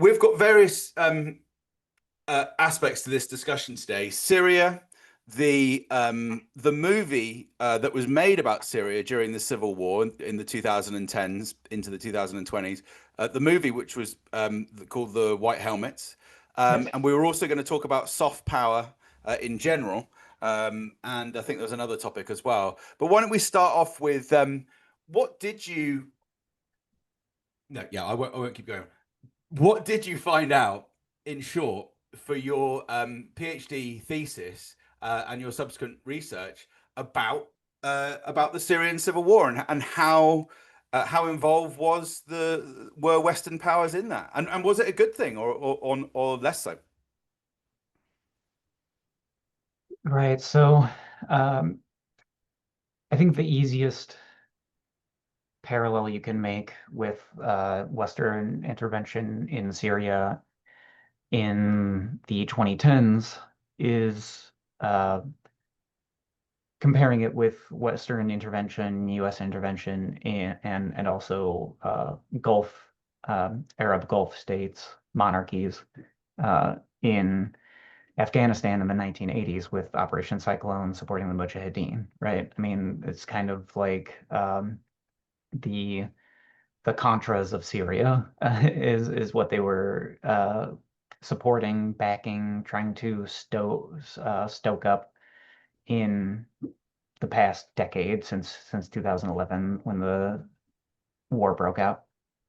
We've got various aspects to this discussion today. Syria, the movie that was made about Syria during the Civil War in the 2010s into the 2020s, the movie which was called The White Helmets, Yes. and we were also going to talk about soft power in general, and I think there's another topic as well. But why don't we start off with what did you? No, yeah, I won't keep going. What did you find out, in short, for your PhD thesis and your subsequent research about the Syrian Civil War and how involved were Western powers in that, and was it a good thing or less so? Right. So, um, I think the easiest parallel you can make with Western intervention in Syria in the 2010s is comparing it with Western intervention, U.S. intervention, and also Gulf Arab Gulf states, monarchies in Afghanistan in the 1980s with Operation Cyclone supporting the Mujahideen, right? I mean, it's kind of like the the Contras of Syria is what they were supporting, backing, trying to stoke up in the past decade since 2011 when the war broke out.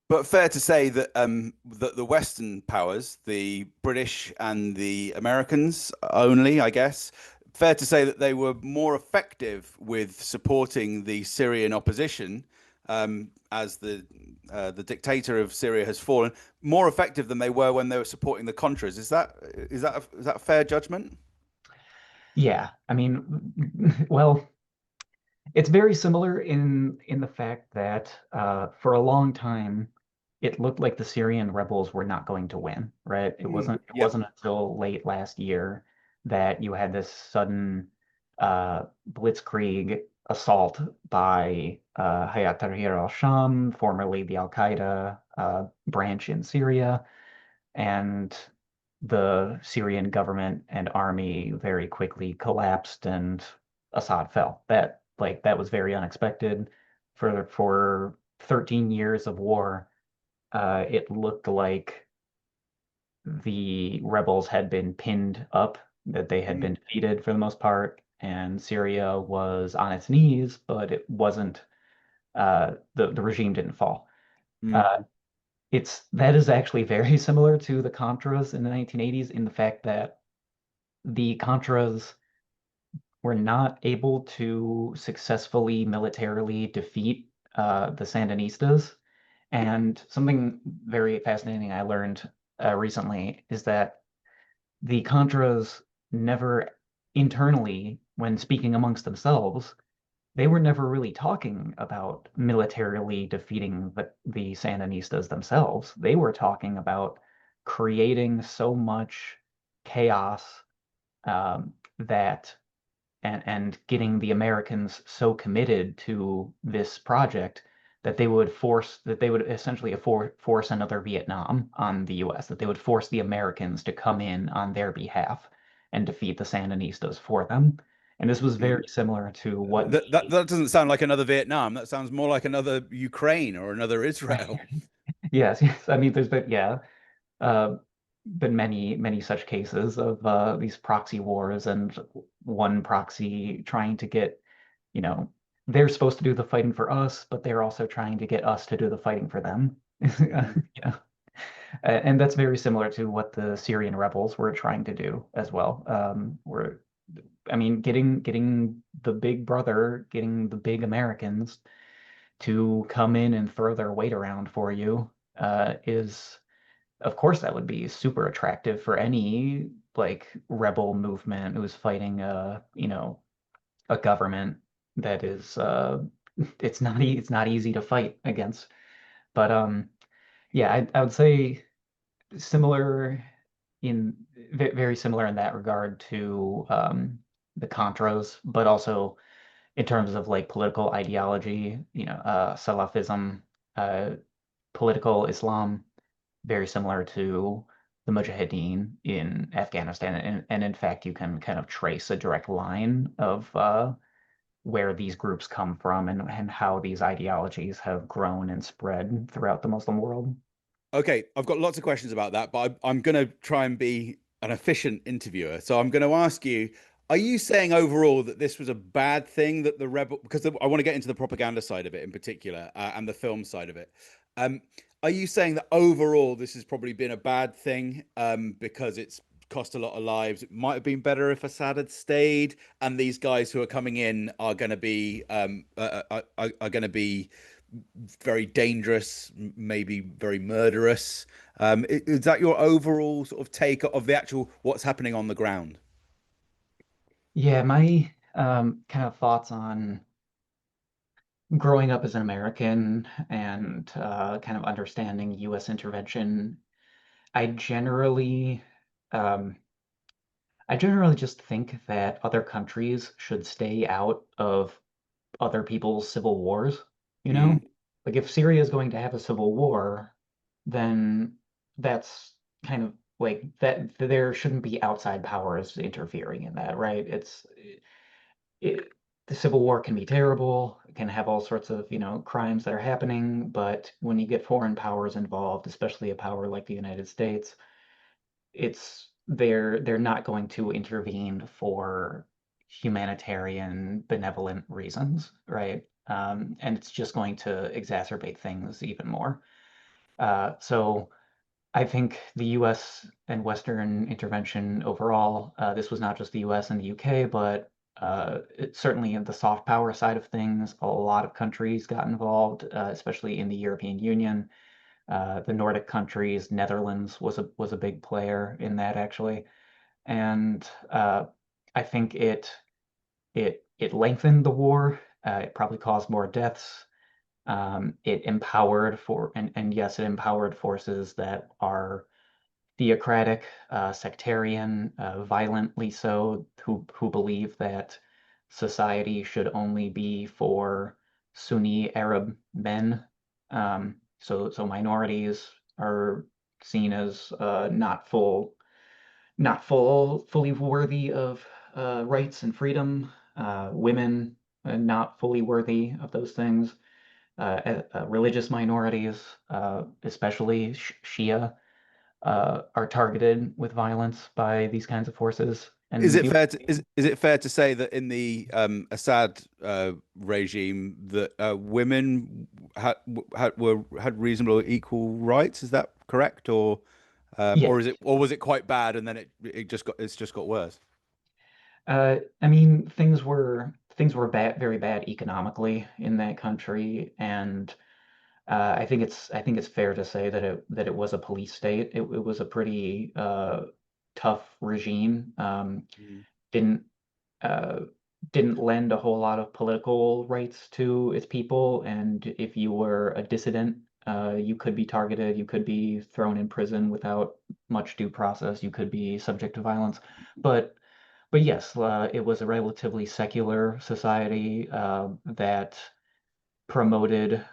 But fair to say that that the Western powers, the British and the Americans only, I guess, fair to say that they were more effective with supporting the Syrian opposition as the dictator of Syria has fallen, more effective than they were when they were supporting the Contras. Is that a fair judgment? Yeah, I mean, well, it's very similar in the fact that for a long time it looked like the Syrian rebels were not going to win, right? It Mm, wasn't it yep. wasn't until late last year that you had this sudden blitzkrieg assault by Hayat Tahrir al-Sham, formerly the Al-Qaeda branch in Syria, and the Syrian government and army very quickly collapsed and Assad fell. That was very unexpected. For 13 years of war, it looked like the rebels had been pinned up, that they had Mm, been defeated for the most part, and Syria was on its knees, but it wasn't. The regime didn't fall. mm. Uh, that is actually very similar to the Contras in the 1980s in the fact that the Contras were not able to successfully militarily defeat the Sandinistas. And something very fascinating I learned recently is that the Contras never internally, when speaking amongst themselves, they were never really talking about militarily defeating the Sandinistas themselves. They were talking about creating so much chaos that and getting the Americans so committed to this project that they would essentially force another Vietnam on the US, that they would force the Americans to come in on their behalf and defeat the Sandinistas for them. And this was Mm. very similar to what That doesn't sound like another Vietnam. That sounds more like another Ukraine or another right. Israel. Yes, yes. I mean, there's been, yeah, uh, been many such cases of these proxy wars and one proxy trying to get, you know, they're supposed to do the fighting for us, but they're also trying to get us to do the fighting for them. Mm. Yeah. And that's very similar to what the Syrian rebels were trying to do as well. I mean, getting the big brother, getting the big Americans to come in and throw their weight around for you is, of course, that would be super attractive for any like rebel movement who's fighting a government that is it's not easy to fight against. But yeah, I would say similar in very similar in that regard to the Contras, but also in terms of like political ideology, Salafism, uh, political Islam. very similar to the Mujahideen in Afghanistan. And in fact, you can kind of trace a direct line of where these groups come from and how these ideologies have grown and spread throughout the Muslim world. Okay, I've got lots of questions about that, but I'm going to try and be an efficient interviewer. So I'm going to ask you, are you saying overall that this was a bad thing that the rebel, because I want to get into the propaganda side of it in particular, and the film side of it. Um, are you saying that overall this has probably been a bad thing, because it's cost a lot of lives? It might have been better if Assad had stayed, and these guys who are coming in are going to be are going to be very dangerous, maybe very murderous. Is that your overall sort of take of the actual what's happening on the ground? Yeah, my kind of thoughts on growing up as an American and kind of understanding U.S. intervention, I generally, um, I generally just think that other countries should stay out of other people's civil wars, you know? Mm, Like if Syria is going to have a civil war, then that's kind of like that there shouldn't be outside powers interfering in that, right? It, the civil war can be terrible, it can have all sorts of, crimes that are happening, but when you get foreign powers involved, especially a power like the United States, they're not going to intervene for humanitarian benevolent reasons, right? And it's just going to exacerbate things even more. So I think the US and Western intervention overall, this was not just the US and the UK, but certainly in the soft power side of things, a lot of countries got involved, especially in the European Union. The Nordic countries, Netherlands was a big player in that actually, and I think it lengthened the war. It probably caused more deaths. It empowered and yes, it empowered forces that are theocratic, sectarian, violently so, who believe that society should only be for Sunni Arab men. So minorities are seen as not fully worthy of rights and freedom. Women not fully worthy of those things. Religious minorities, especially Shia, are targeted with violence by these kinds of forces. Is And it the fair to is it fair to say that in the Assad regime that women had reasonable equal rights? Is that correct, Yeah, or is it, or was it quite bad and then it's just got worse? I mean things were bad, very bad economically in that country, and I think it's fair to say that it was a police state. It was a pretty tough regime. Mm. Didn't uh, didn't lend a whole lot of political rights to its people, and if you were a dissident, you could be targeted, you could be thrown in prison without much due process, you could be subject to violence. But but yes, it was a relatively secular society that promoted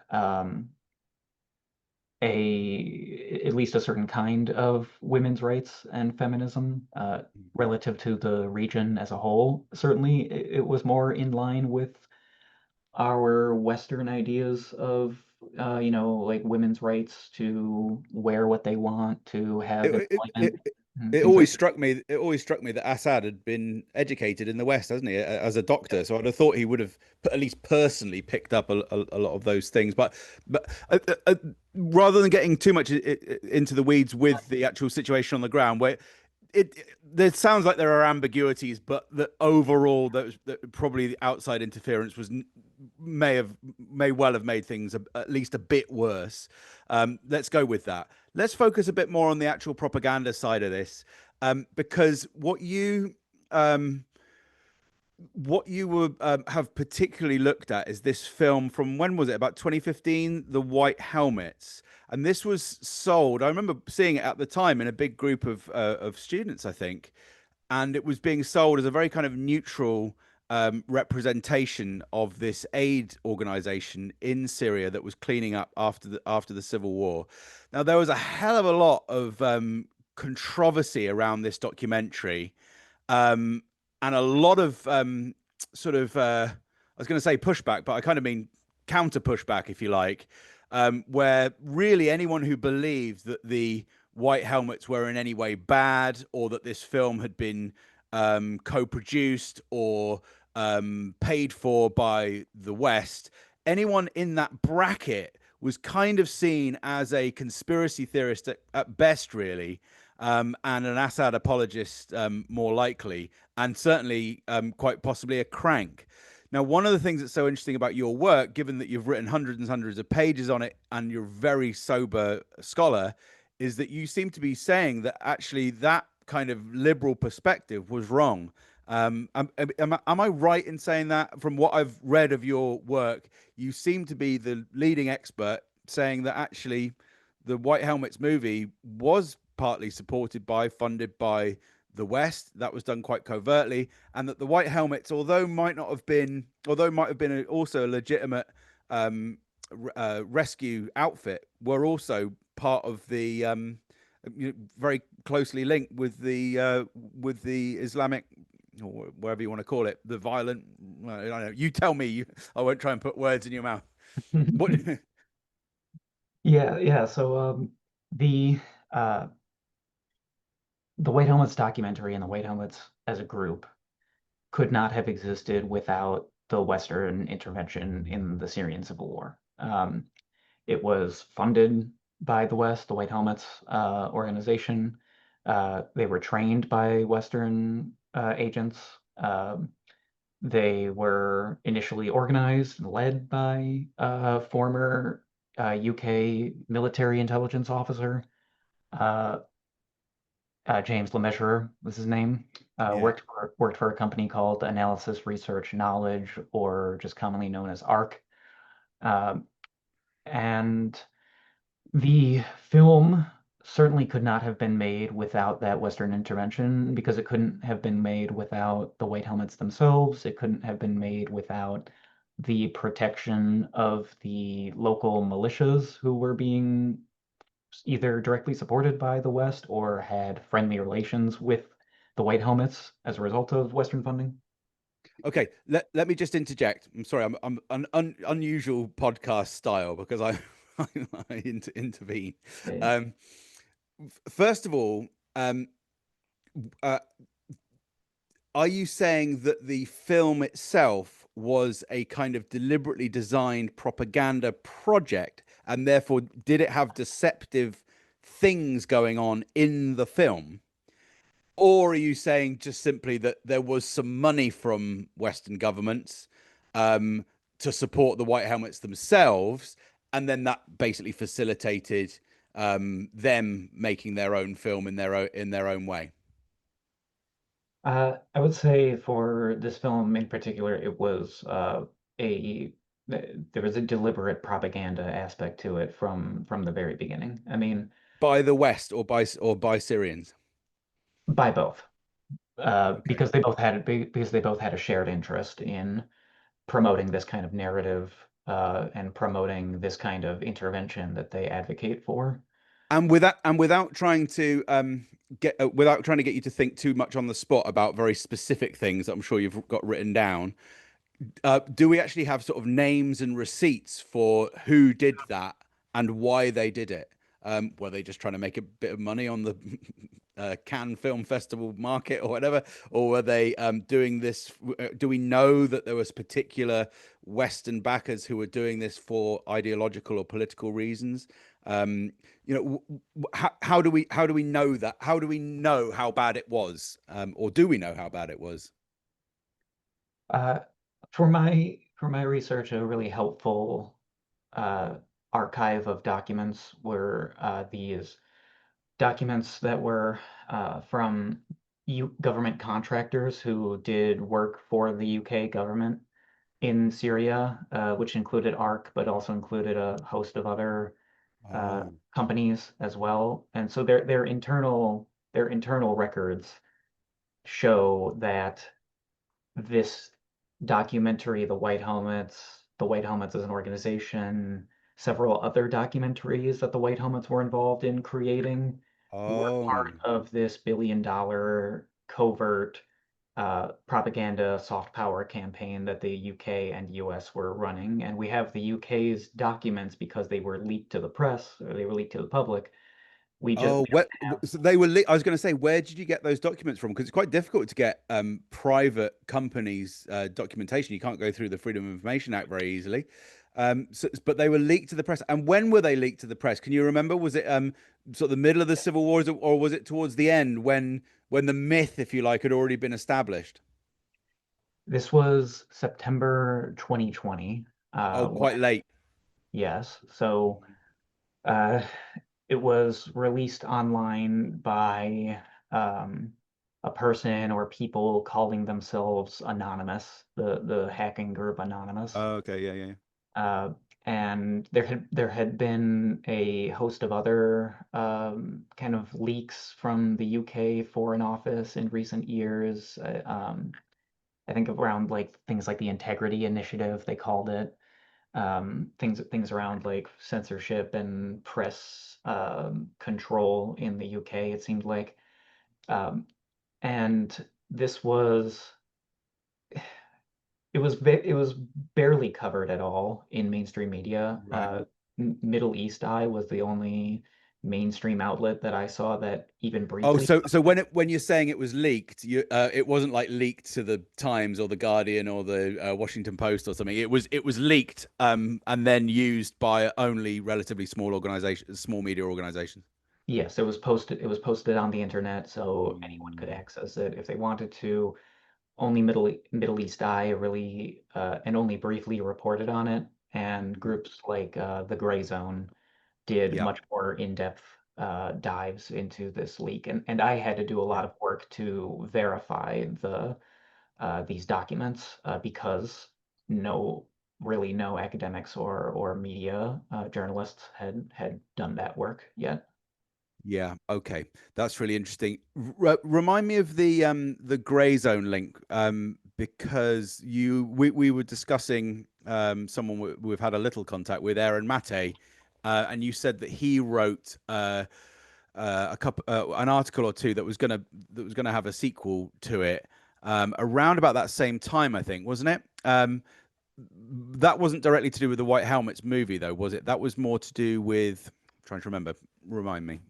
at least a certain kind of women's rights and feminism relative to the region as a whole. Certainly, it was more in line with our Western ideas of, like women's rights to wear what they want, to have It, it, employment, it, and it things like always that. struck me. It always struck me that Assad had been educated in the West, hasn't he, as a doctor? So I'd have thought he would have at least personally picked up a lot of those things. But rather than getting too much into the weeds with the actual situation on the ground, where there sounds like there are ambiguities, but that overall, that probably the outside interference may well have made things at least a bit worse. Let's go with that. Let's focus a bit more on the actual propaganda side of this, because um, what you were have particularly looked at is this film from, when was it? About 2015, The White Helmets. And this was sold. I remember seeing it at the time in a big group of students, I think, and it was being sold as a very kind of neutral representation of this aid organization in Syria that was cleaning up after the civil war. Now there was a hell of a lot of controversy around this documentary, um, and a lot of sort of I was going to say pushback, but I kind of mean counter pushback, if you like, where really anyone who believed that the white helmets were in any way bad, or that this film had been co-produced or paid for by the West, anyone in that bracket was kind of seen as a conspiracy theorist at best, really, and an Assad apologist more likely, and certainly quite possibly a crank. Now, one of the things that's so interesting about your work, given that you've written hundreds and hundreds of pages on it and you're a very sober scholar, is that you seem to be saying that actually that kind of liberal perspective was wrong. Am I right in saying that? From what I've read of your work, you seem to be the leading expert saying that actually the White Helmets movie was partly supported by, funded by the West. That was done quite covertly, and that the White Helmets, although might have been also a legitimate rescue outfit, were also part of the very closely linked with the Islamic, or whatever you want to call it, the violent. I don't know. You tell me. I won't try and put words in your mouth. What? Yeah. So the uh, the White Helmets documentary and the White Helmets as a group could not have existed without the Western intervention in the Syrian Civil War. It was funded by the West, the White Helmets organization. They were trained by Western agents. They were initially organized and led by a former UK military intelligence officer. Uh, James LeMessurier was his name. Yeah. Worked for a company called Analysis Research Knowledge, or just commonly known as ARC. Um, and the film certainly could not have been made without that Western intervention, because it couldn't have been made without the White Helmets themselves. It couldn't have been made without the protection of the local militias who were being either directly supported by the West or had friendly relations with the White Helmets as a result of Western funding. Okay. Let me just interject. I'm sorry. I'm an unusual podcast style because I I intervene. Yeah. Um, First of all, uh, are you saying that the film itself was a kind of deliberately designed propaganda project, and therefore did it have deceptive things going on in the film? Or are you saying just simply that there was some money from Western governments um, to support the White Helmets themselves, and then that basically facilitated them making their own film in their own way? I would say for this film in particular, it was a there was a deliberate propaganda aspect to it from the very beginning. I mean, By the West, or by Syrians? by both, Okay. because they both had a shared interest in promoting this kind of narrative and promoting this kind of intervention that they advocate for. And without trying to get without trying to get you to think too much on the spot about very specific things that I'm sure you've got written down, do we actually have sort of names and receipts for who did that and why they did it? Were they just trying to make a bit of money on the Cannes Film Festival market or whatever, or were they doing this? Do we know that there was particular Western backers who were doing this for ideological or political reasons? Um, how do we know that? How do we know how bad it was, or do we know how bad it was? Uh, for my research, a really helpful uh, archive of documents were these documents that were from government contractors who did work for the UK government in Syria, which included ARC, but also included a host of other Oh. companies as well. And so their internal records show that this documentary, The White Helmets. The White Helmets is an organization. Several other documentaries that the White Helmets were involved in creating were Oh. part of this billion-dollar covert propaganda soft power campaign that the UK and US were running. And we have the UK's documents because they were leaked to the press, or they were leaked to the public. We Oh, don't what? have. So they were. I was going to say, where did you get those documents from? Because it's quite difficult to get private companies' documentation. You can't go through the Freedom of Information Act very easily. But they were leaked to the press. And when were they leaked to the press? Can you remember? Was it sort of the middle of the Civil War, or was it towards the end when the myth, if you like, had already been established? This was September 2020. Oh, When, quite late. yes, so uh, it was released online by a person or people calling themselves Anonymous, the hacking group Anonymous. Oh, okay, yeah, yeah. Uh, and there had been a host of other kind of leaks from the UK Foreign Office in recent years. I think around like things like the Integrity Initiative, they called it. Things around like censorship and press control in the UK, it seemed like. Um, and this was it was barely covered at all in mainstream media. Right. Middle East Eye was the only mainstream outlet that I saw that even Oh, briefly so covered it. when you're saying it was leaked, it wasn't like leaked to the Times or the Guardian or the Washington Post or something. It was leaked and then used by only relatively small organizations, small media organizations. Yes, it was posted. It was posted on the internet, so anyone could Mm, access it if they wanted to. Only Middle East Eye really and only briefly reported on it, and mm, groups like the Gray Zone did yeah, much more in-depth dives into this leak, and I had to do a yeah, lot of work to verify these documents because no really no academics or media journalists had done that work yet. yeah. Okay, that's really interesting. Remind me of the gray zone link because we were discussing someone we've had a little contact with, Aaron Mate, and you said that he wrote a couple an article or two that was gonna have a sequel to it around about that same time, I think, wasn't it? That wasn't directly to do with the White Helmets movie, though, was it? That was more to do with. I'm trying to remember. Remind me.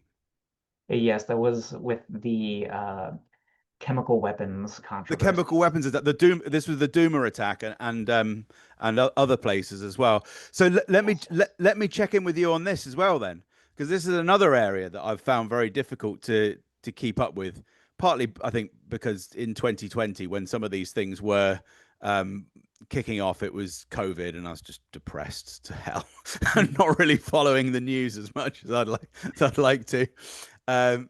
Yes, that was with the chemical weapons The chemical controversies. weapons attack, the Doom. This was the Doomer attack, and other places as well. So Yes. let me check in with you on this as well, then, because this is another area that I've found very difficult to keep up with. Partly, I think, because in 2020, when some of these things were um, kicking off, it was COVID, and I was just depressed to hell, and not really following the news as much as I'd like to. Um,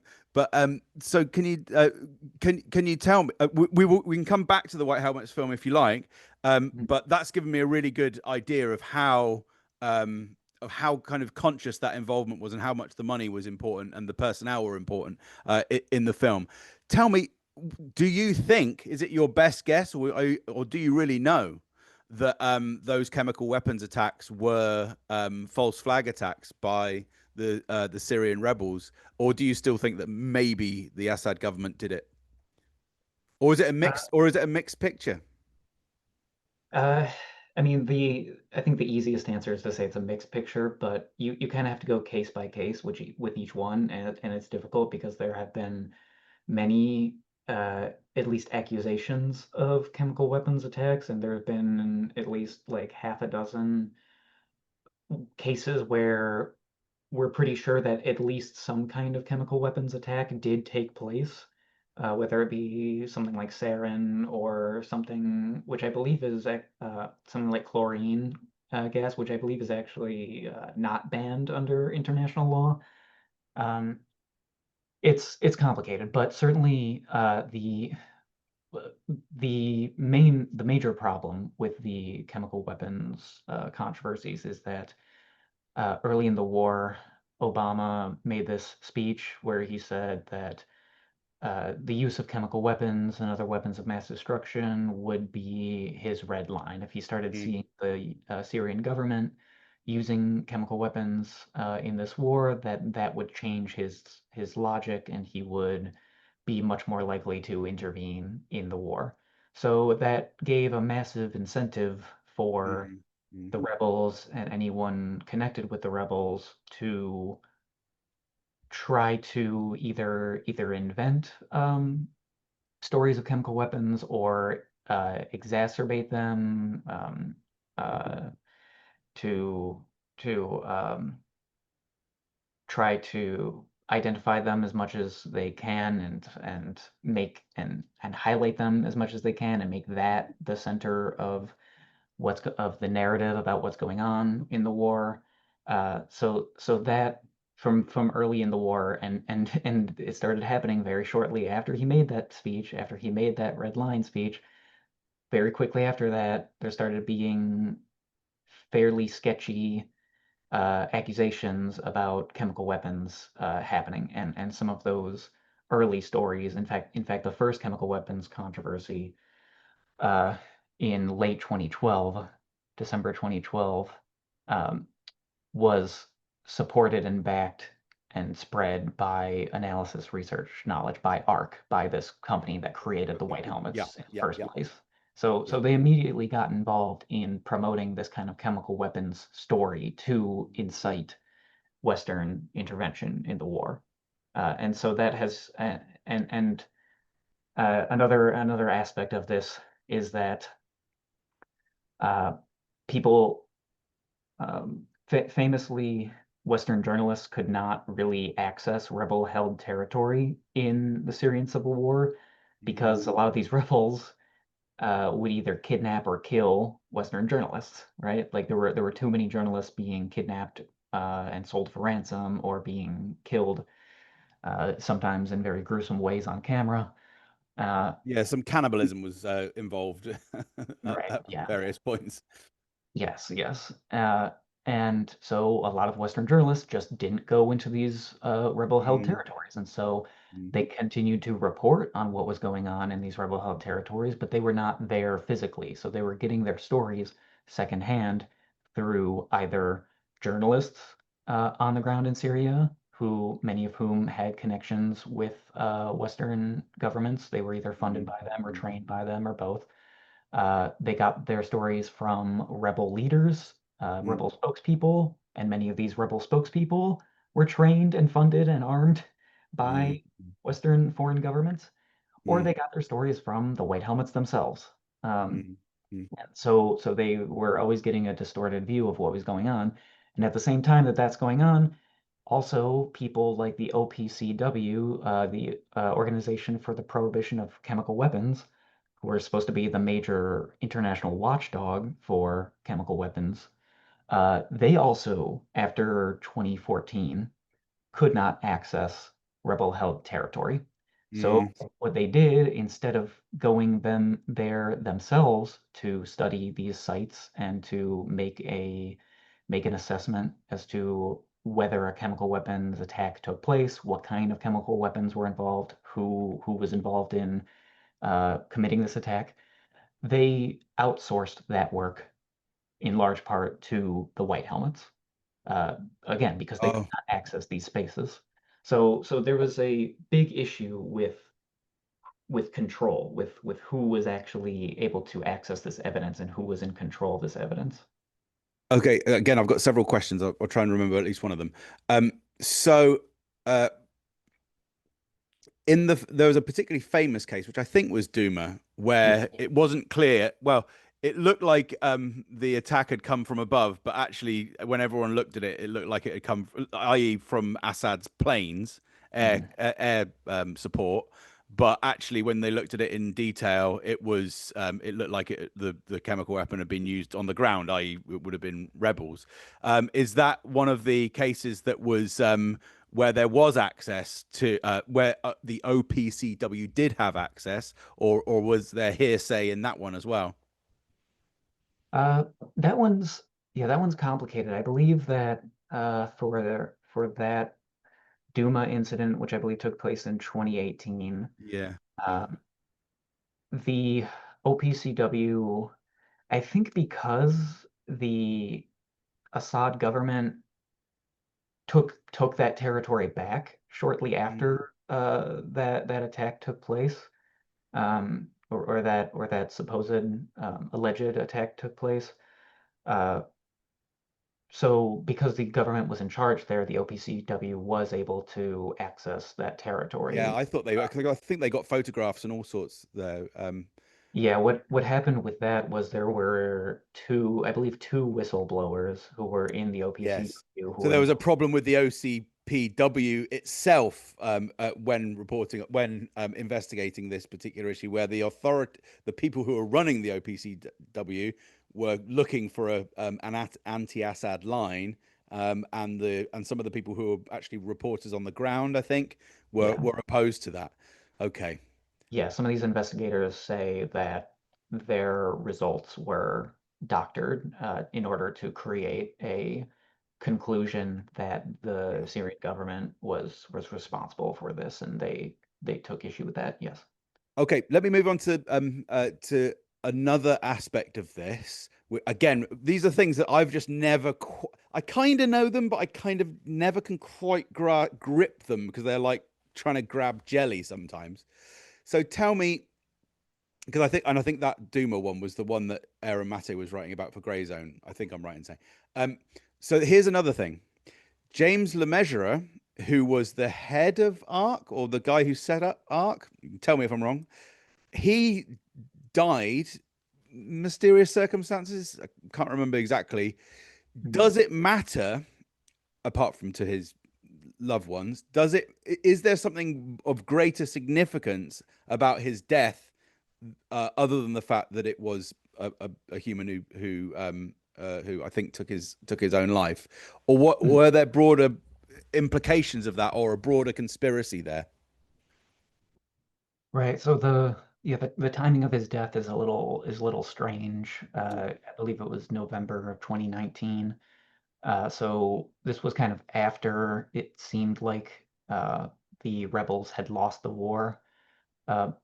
so can you tell me? We can come back to the White Helmets film if you like. But that's given me a really good idea of how kind of conscious that involvement was and how much the money was important and the personnel were important in the film. Tell me, do you think is it your best guess, or do you really know that those chemical weapons attacks were false flag attacks by the Syrian rebels, or do you still think that maybe the Assad government did it, or is it a Uh, mixed, or is it a mixed picture? uh, I mean, I think the easiest answer is to say it's a mixed picture, but you kind of have to go case by case with each one, and it's difficult because there have been many, at least accusations of chemical weapons attacks, and there have been at least like half a dozen cases where we're pretty sure that at least some kind of chemical weapons attack did take place, whether it be something like sarin or something which I believe is something like chlorine gas, which I believe is actually not banned under international law. Um, it's complicated, but certainly the major problem with the chemical weapons controversies is that early in the war, Obama made this speech where he said that the use of chemical weapons and other weapons of mass destruction would be his red line. If he started Mm, seeing the Syrian government using chemical weapons in this war, that would change his logic, and he would be much more likely to intervene in the war. So that gave a massive incentive for mm, mm, the rebels and anyone connected with the rebels to try to either invent stories of chemical weapons or exacerbate them, uh, to try to identify them as much as they can, and make and highlight them as much as they can, and make that the center of of the narrative about what's going on in the war. So that from early in the war, and it started happening very shortly after he made that speech, after he made that red line speech. Very quickly after that, there started being fairly sketchy accusations about chemical weapons happening, and some of those early stories. In fact, the first chemical weapons controversy uh, in late 2012, December 2012, um, was supported and backed and spread by analysis research knowledge, by ARC, by this company that created the white yeah, helmets in the yeah, first yeah, place. So yeah. they immediately got involved in promoting this kind of chemical weapons story to incite Western intervention in the war. And so that has, and another aspect of this is that uh, people, famously, Western journalists could not really access rebel-held territory in the Syrian Civil War because Mm, a lot of these rebels would either kidnap or kill Western journalists, right? Like there were too many journalists being kidnapped and sold for ransom, or being killed, sometimes in very gruesome ways on camera. Uh, yeah, some cannibalism was involved right, at yeah. various points. Yes, yes. And so a lot of Western journalists just didn't go into these rebel-held Mm, territories. And so mm, they continued to report on what was going on in these rebel-held territories, but they were not there physically. So they were getting their stories secondhand through either journalists on the ground in Syria, who many of whom had connections with Western governments. They were either funded mm, by them or mm, trained by them or both. They got their stories from rebel leaders, mm, rebel spokespeople, and many of these rebel spokespeople were trained and funded and armed mm, by Western foreign governments, or mm, they got their stories from the White Helmets themselves. mm, mm, So they were always getting a distorted view of what was going on. And at the same time that that's going on, also people like the OPCW, the Organization for the Prohibition of Chemical Weapons, who were supposed to be the major international watchdog for chemical weapons, they also, after 2014, could not access rebel-held territory. So mm, what they did, instead of going them there themselves to study these sites and to make an assessment as to whether a chemical weapons attack took place, what kind of chemical weapons were involved, who was involved in committing this attack, they outsourced that work in large part to the White Helmets. Uh, again, because they could oh, not access these spaces. So there was a big issue with control, with who was actually able to access this evidence and who was in control of this evidence. okay. Again, I've got several questions. I'll try and remember at least one of them. So uh, there was a particularly famous case, which I think was Duma, Yeah. where it wasn't clear. Well, it looked like the attack had come from above, but actually, when everyone looked at it, it looked like it had come, i.e., from Assad's planes, Mhm. air support. But actually, when they looked at it in detail, it looked like the chemical weapon had been used on the ground, i.e., it would have been rebels. Is that one of the cases that was where there was access to where the OPCW did have access, or was there hearsay in that one as well? Uh, that one's yeah, that one's complicated. I believe that for that Duma incident, which I believe took place in 2018. Yeah, yeah, Um, the OPCW, I think because the Assad government took that territory back shortly mm, after that attack took place, or that supposed alleged attack took place. Uh, so because the government was in charge there, the OPCW was able to access that yeah. territory. I thought they. I think they got photographs and all sorts though. Yeah, what happened with that was there were two, I believe, two whistleblowers who were in the Yes. OPCW who So were there was a involved. problem with the OCPW itself when investigating this particular issue, where the people who are running the OPCW, were looking for an anti-Assad line, and some of the people who were actually reporters on the ground, I think, Yeah, were opposed to that. Okay. yeah. Some of these investigators say that their results were doctored in order to create a conclusion that the Yeah. Syrian government was responsible for this, and they took issue with that. Yes. Okay, let me move on to another aspect of this. Again, these are things that I've just never. I kind of know them, but I kind of never can quite grip them because they're like trying to grab jelly sometimes. So tell me, because I think that Duma one was the one that Aaron Mate was writing about for Grey Zone. I think I'm right in saying. Um, so here's another thing. James LeMessurier, who was the head of ARC, or the guy who set up ARC, you can tell me if I'm wrong, he died mysterious circumstances. I can't remember exactly. Mhm. Does it matter, apart from to his loved ones? Does it? Is there something of greater significance about his death, other than the fact that it was a human who I think took his own life, or what Mhm. were there broader implications of that, or a broader conspiracy there? Right. So the timing of his death is a little strange. I believe it was November of 2019. So this was kind of after it seemed like the rebels had lost the war.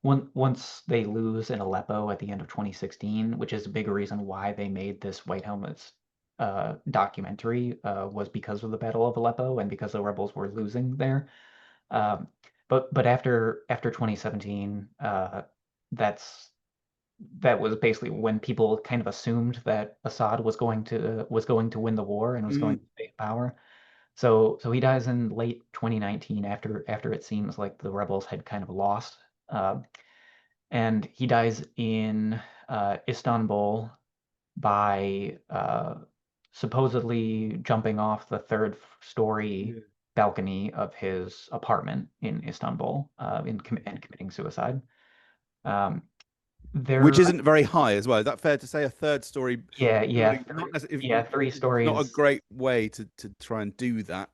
Once they lose in Aleppo at the end of 2016, which is a big reason why they made this White Helmets documentary, was because of the Battle of Aleppo and because the rebels were losing there. Um, but after 2017, that's that was basically when people kind of assumed that Assad was going to win the war and was Mm, going to take power. So he dies in late 2019 after it seems like the rebels had kind of lost. Uh, and he dies in Istanbul by supposedly jumping off the third story yeah. balcony of his apartment in Istanbul and committing suicide. Um, Which there, isn't very high as well. Is that fair to say? A third story yeah, building, not yeah, necessarily, three it's not a stories. great way to try and do that,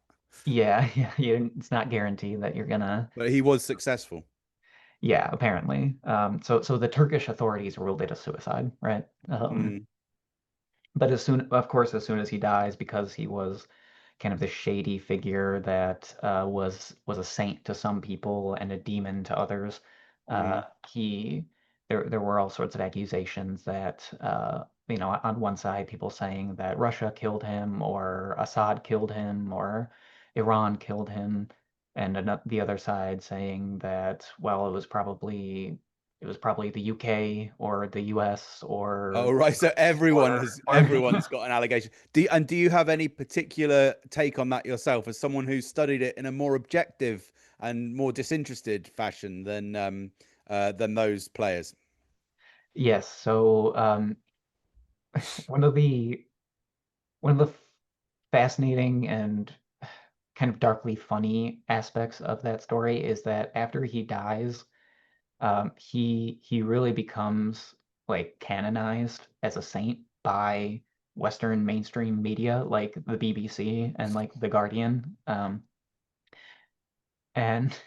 Yeah, yeah, it's not guaranteed that you're gonna. but he was successful. Yeah, apparently. So the Turkish authorities ruled it a suicide, right? Mm, But of course, as soon as he dies, because he was kind of the shady figure that was a saint to some people and a demon to others, uh, mm. he there were all sorts of accusations that on one side people saying that Russia killed him or Assad killed him or Iran killed him, and the other side saying that well it was probably the UK or the US Oh, or right. So or everyone's got an allegation. Do you have any particular take on that yourself, as someone who studied it in a more objective and more disinterested fashion than those players? yes. So one of the one of the fascinating and kind of darkly funny aspects of that story is that after he dies, he really becomes like canonized as a saint by Western mainstream media like the BBC and like The Guardian. And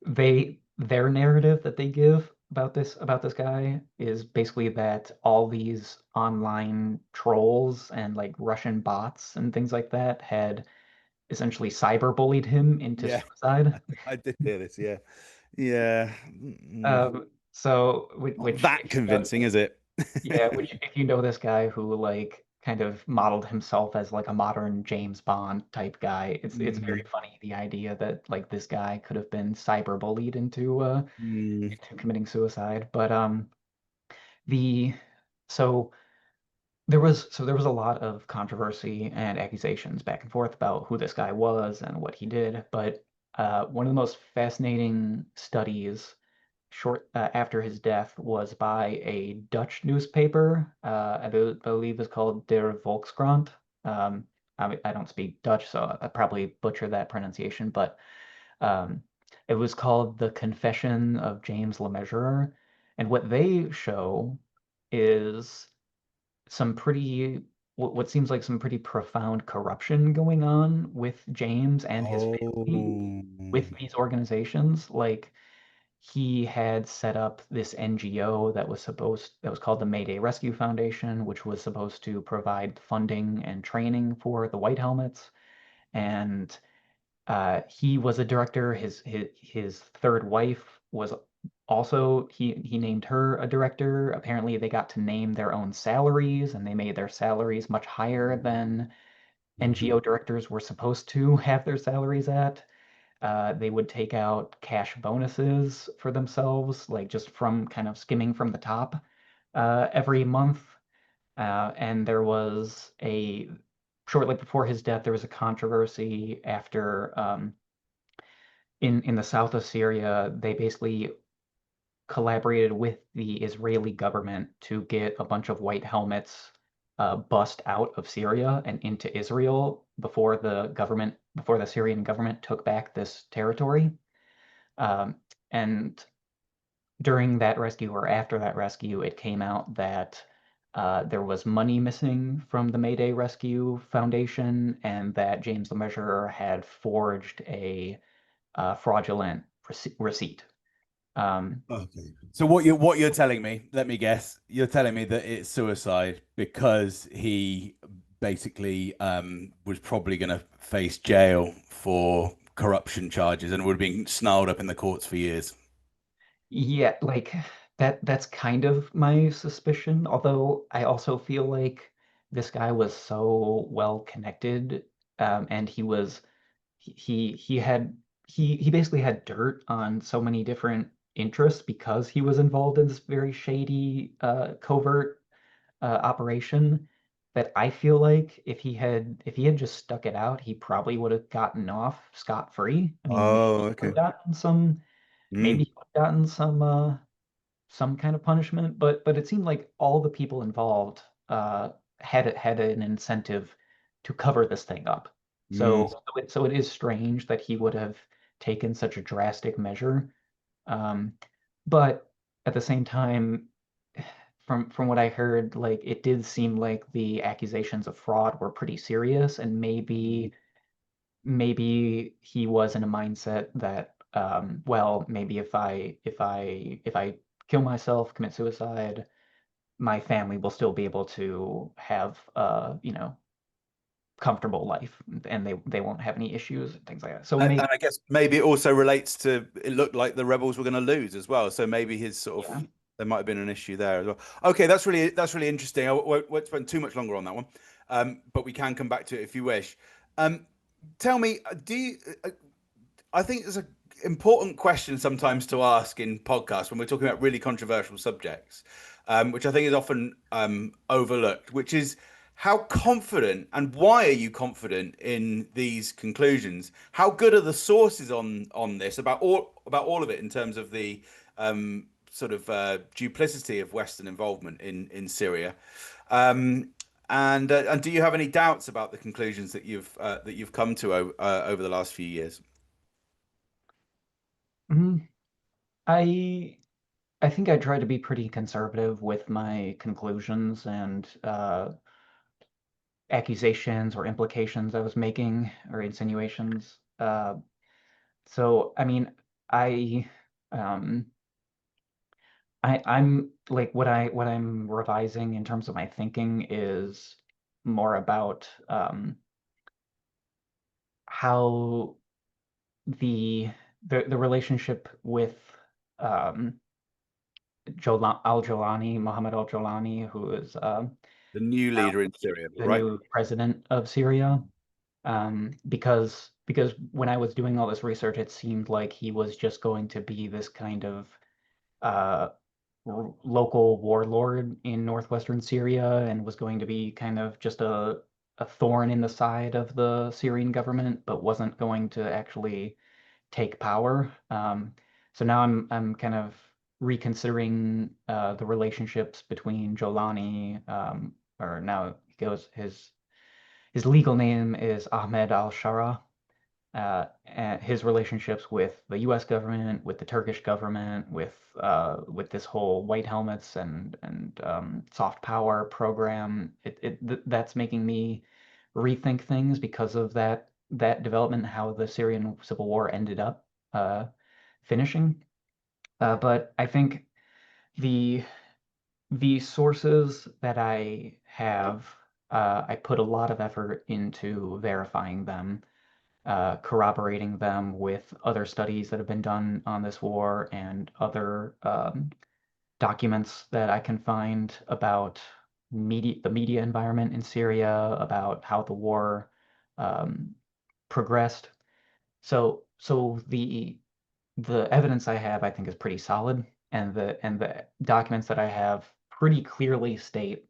their narrative that they give about this guy is basically that all these online trolls and like Russian bots and things like that had essentially cyberbullied him into Yeah, suicide. I did hear this. Yeah, yeah. So Not which that if you know, convincing, is it? yeah, which if you know this guy who like kind of modeled himself as like a modern James Bond type guy, it's very Mm, funny the idea that like this guy could have been cyberbullied mm. into committing suicide. But the so there was a lot of controversy and accusations back and forth about who this guy was and what he did. But one of the most fascinating studies after his death was by a Dutch newspaper. I believe it's called Der Volkskrant. I don't speak Dutch, so I probably butcher that pronunciation, but um, it was called The Confession of James Le Mesurier. And what they show is some pretty what seems like some pretty profound corruption going on with James and his family Oh. with these organizations. Like he had set up this NGO that was called the Mayday Rescue Foundation, which was supposed to provide funding and training for the White Helmets. And he was a director. His third wife was also he named her a director. Apparently, they got to name their own salaries, and they made their salaries much higher than NGO directors were supposed to have their salaries at. They would take out cash bonuses for themselves, like just from kind of skimming from the top every month. And there was a shortly before his death, there was a controversy after in the south of Syria, they basically collaborated with the Israeli government to get a bunch of white helmets bust out of Syria and into Israel before the Syrian government took back this territory. Um, and during that rescue or after that rescue, it came out that there was money missing from the Mayday Rescue Foundation and that James the Measurer had forged a fraudulent receipt. Um, Okay. So what you're telling me, let me guess, you're telling me that it's suicide because he basically was probably going to face jail for corruption charges and would have been snarled up in the courts for years. yeah, like that's kind of my suspicion, although I also feel like this guy was so well connected, and he had he basically had dirt on so many different interests because he was involved in this very shady covert operation that I feel like if he had just stuck it out, he probably would have gotten off scot-free. I mean, maybe Oh, he would okay. have gotten some maybe Mm. he would have gotten some kind of punishment, but it seemed like all the people involved had an incentive to cover this thing up. Mm. So it is strange that he would have taken such a drastic measure. Um, but at the same time, from what I heard, like it did seem like the accusations of fraud were pretty serious, and maybe he was in a mindset that well, maybe if I kill myself, commit suicide, my family will still be able to have comfortable life and they won't have any issues and things like that. So And maybe I guess maybe it also relates to it looked like the rebels were going to lose as well. So maybe his sort yeah. of there might have been an issue there as well. Okay, that's really interesting. I won't spend too much longer on that one, but we can come back to it if you wish. Tell me, do you? I think it's an important question sometimes to ask in podcasts when we're talking about really controversial subjects, which I think is often overlooked, which is how confident and why are you confident in these conclusions? How good are the sources on this about all of it in terms of the sort of duplicity of Western involvement in Syria? Um, and do you have any doubts about the conclusions that you've come to over the last few years? Mhm. I I think I try to be pretty conservative with my conclusions and accusations or implications I was making or insinuations. So I mean, I um I'm like what I'm revising in terms of my thinking is more about how the the relationship with um, al-Jolani, Mohammed al-Jolani, who is The new now leader in Syria, the right? new president of Syria. Because when I was doing all this research, it seemed like he was just going to be this kind of uh, local warlord in northwestern Syria and was going to be kind of just a thorn in the side of the Syrian government, but wasn't going to actually take power. So now I'm kind of reconsidering the relationships between Jolani, or now he goes his legal name is Ahmed al-Shara, and his relationships with the U.S. government, with the Turkish government, with this whole white helmets and soft power program. That's making me rethink things because of that development, how the Syrian Civil War ended up finishing. But I think the the sources that I have, I put a lot of effort into verifying them, corroborating them with other studies that have been done on this war and other documents that I can find about the media environment in Syria, about how the war um, progressed. So the evidence I have, I think, is pretty solid, and the documents that I have pretty clearly state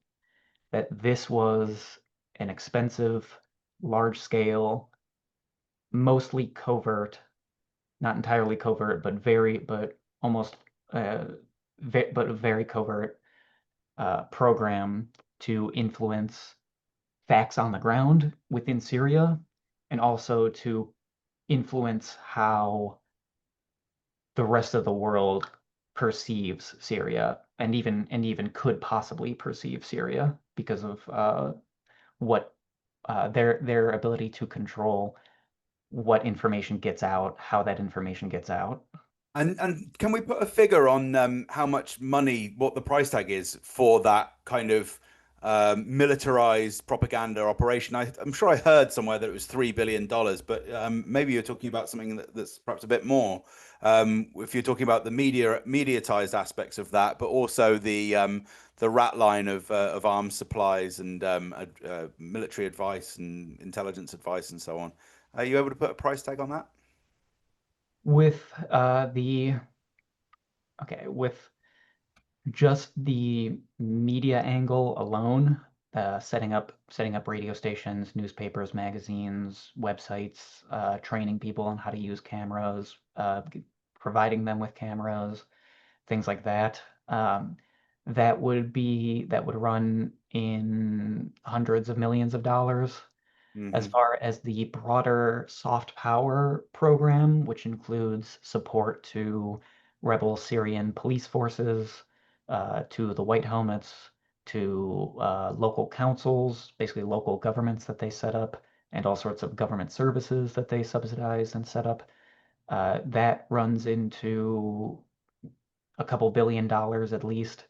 that this was an expensive, large-scale, mostly covert, not entirely covert, but almost uh, but a very covert program to influence facts on the ground within Syria, and also to influence how the rest of the world perceives Syria, and even could possibly perceive Syria because of what their ability to control what information gets out, how that information gets out. And can we put a figure on how much money, what the price tag is for that kind of militarized propaganda operation? I'm sure I heard somewhere that it was $3 billion, but maybe you're talking about something that's perhaps a bit more. If you're talking about the mediatized aspects of that, but also the rat line of arms supplies and military advice and intelligence advice and so on. Are you able to put a price tag on that? With the okay, with just the media angle alone, setting up radio stations, newspapers, magazines, websites, training people on how to use cameras, providing them with cameras, things like that. That would run in hundreds of millions of dollars. As Hmm. far as the broader soft power program, which includes support to rebel Syrian police forces, to the White Helmets, to local councils, basically local governments that they set up, and all sorts of government services that they subsidize and set up, that runs into a couple $1 billion at least.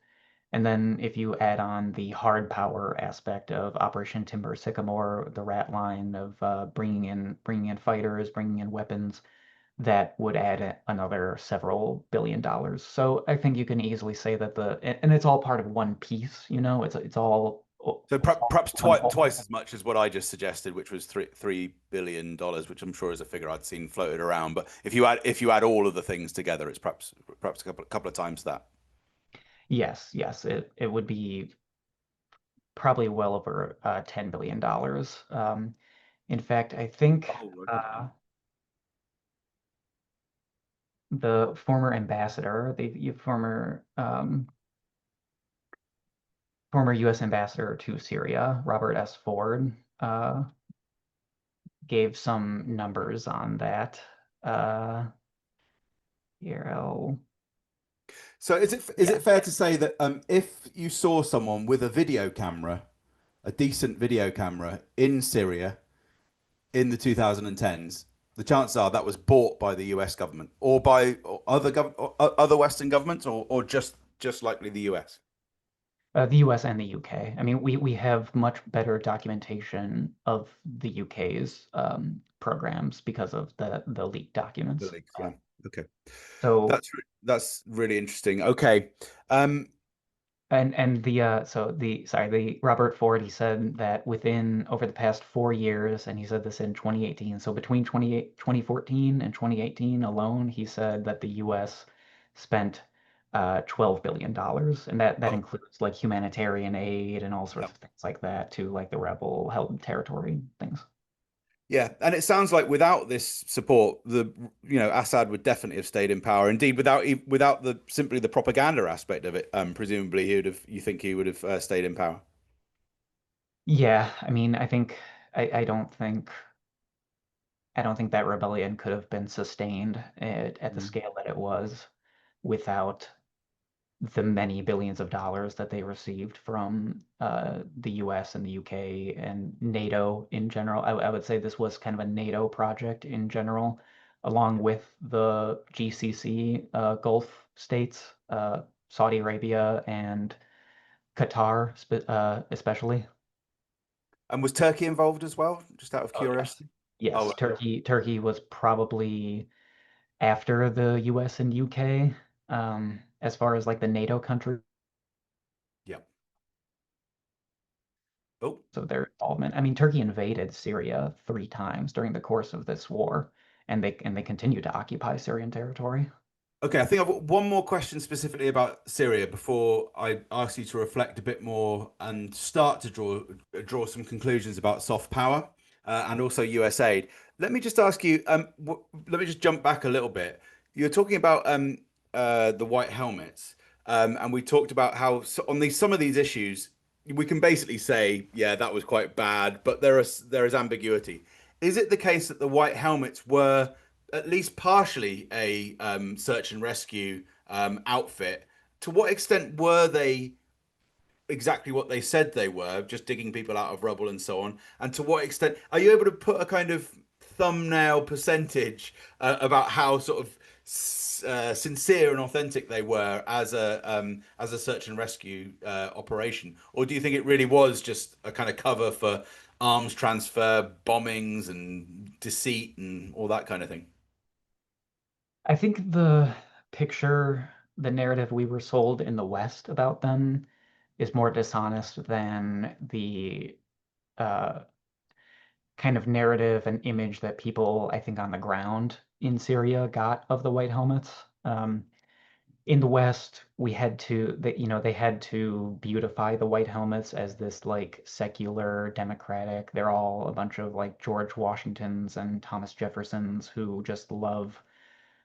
And then if you add on the hard power aspect of Operation Timber Sycamore, the rat line of bringing in fighters, bringing in weapons, that would add another several $1 billion. So I think you can easily say that and it's all part of one piece, it's all So it's all perhaps one twice whole. as much as what I just suggested, which was $3 billion, which I'm sure is a figure I'd seen floated around. But if you add all of the things together, it's perhaps a couple of times that. Yes, yes, it would be probably well over $10 billion. In fact, I think Oh, okay. uh, the former ambassador, the former U.S. ambassador to Syria, Robert S. Ford, gave some numbers on that. Uh, Here, So is yeah, it fair to say that if you saw someone with a video camera, a decent video camera in Syria in the 2010s, the chances are that was bought by the US government or by other Western governments, or just likely the US. The US and the UK. I mean, we have much better documentation of the UK's programs because of the leaked The documents. leaks, yeah. Okay. So That's really interesting. Okay. Um, and the so the sorry the Robert Ford, he said that within over the past 4 years, and he said this in 2018. So between 2014 and 2018 alone, he said that the U.S. spent $12 billion dollars, and that oh, includes like humanitarian aid and all yeah. sorts of things like that to like the rebel held territory things. Yeah, and it sounds like without this support, Assad would definitely have stayed in power. Indeed, without the simply the propaganda aspect of it, presumably he would have. You think he would have stayed in power? Yeah, I mean, I think I I don't think that rebellion could have been sustained at the Mm. scale that it was without the many billions of dollars that they received from the US and the UK and NATO in general. I would say this was kind of a NATO project in general, along with the GCC Gulf states, Saudi Arabia and Qatar, especially. And was Turkey involved as well? Just out of Oh, yes. curiosity. Yes, Oh, Turkey was probably after the US and UK, as far as like the NATO country. yeah. Oh, So their involvement. I mean, Turkey invaded Syria 3 times during the course of this war, and they continue to occupy Syrian territory. okay, I think I've got one more question specifically about Syria before I ask you to reflect a bit more and start to draw some conclusions about soft power and also USAID. Let me just ask you, let me just jump back a little bit. You're talking about the white helmets, and we talked about how on these some of these issues we can basically say, yeah, that was quite bad, but there is ambiguity. Is it the case that the white helmets were at least partially a search and rescue outfit? To what extent were they exactly what they said they were, just digging people out of rubble and so on? And to what extent are you able to put a kind of thumbnail percentage about how sort of sincere and authentic they were as a search and rescue operation, or do you think it really was just a kind of cover for arms transfer, bombings, and deceit and all that kind of thing? I think the narrative we were sold in the West about them is more dishonest than the uh, kind of narrative and image that people, I think, on the ground in Syria got of the White Helmets. In the West, they had to beautify the White Helmets as this like secular democratic. They're all a bunch of like George Washingtons and Thomas Jeffersons who just love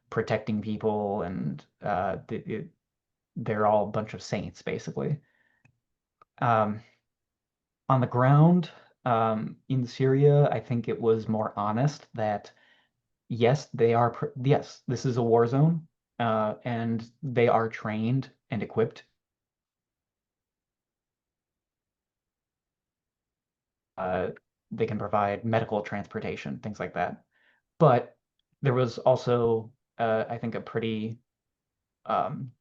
protecting people, and they're all a bunch of saints, basically. Um, on the ground, in Syria, I think it was more honest that yes, yes, this is a war zone, and they are trained and equipped. Uh, they can provide medical transportation, things like that. But there was also, I think, a pretty um,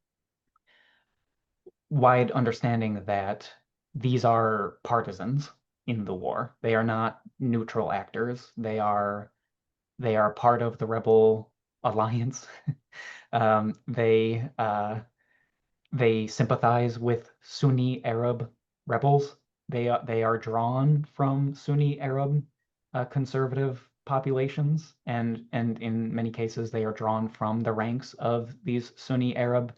wide understanding that these are partisans in the war. They are not neutral actors. They are part of the rebel alliance. They sympathize with Sunni Arab rebels. They are drawn from Sunni Arab conservative populations, and in many cases they are drawn from the ranks of these Sunni Arab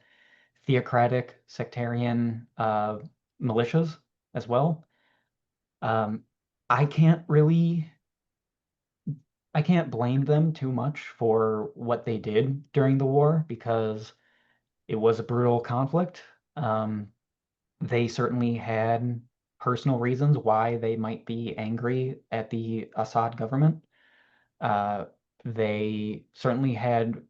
theocratic sectarian militias as well. Um, I can't really I can't blame them too much for what they did during the war because it was a brutal conflict. They certainly had personal reasons why they might be angry at the Assad government. Uh, they certainly had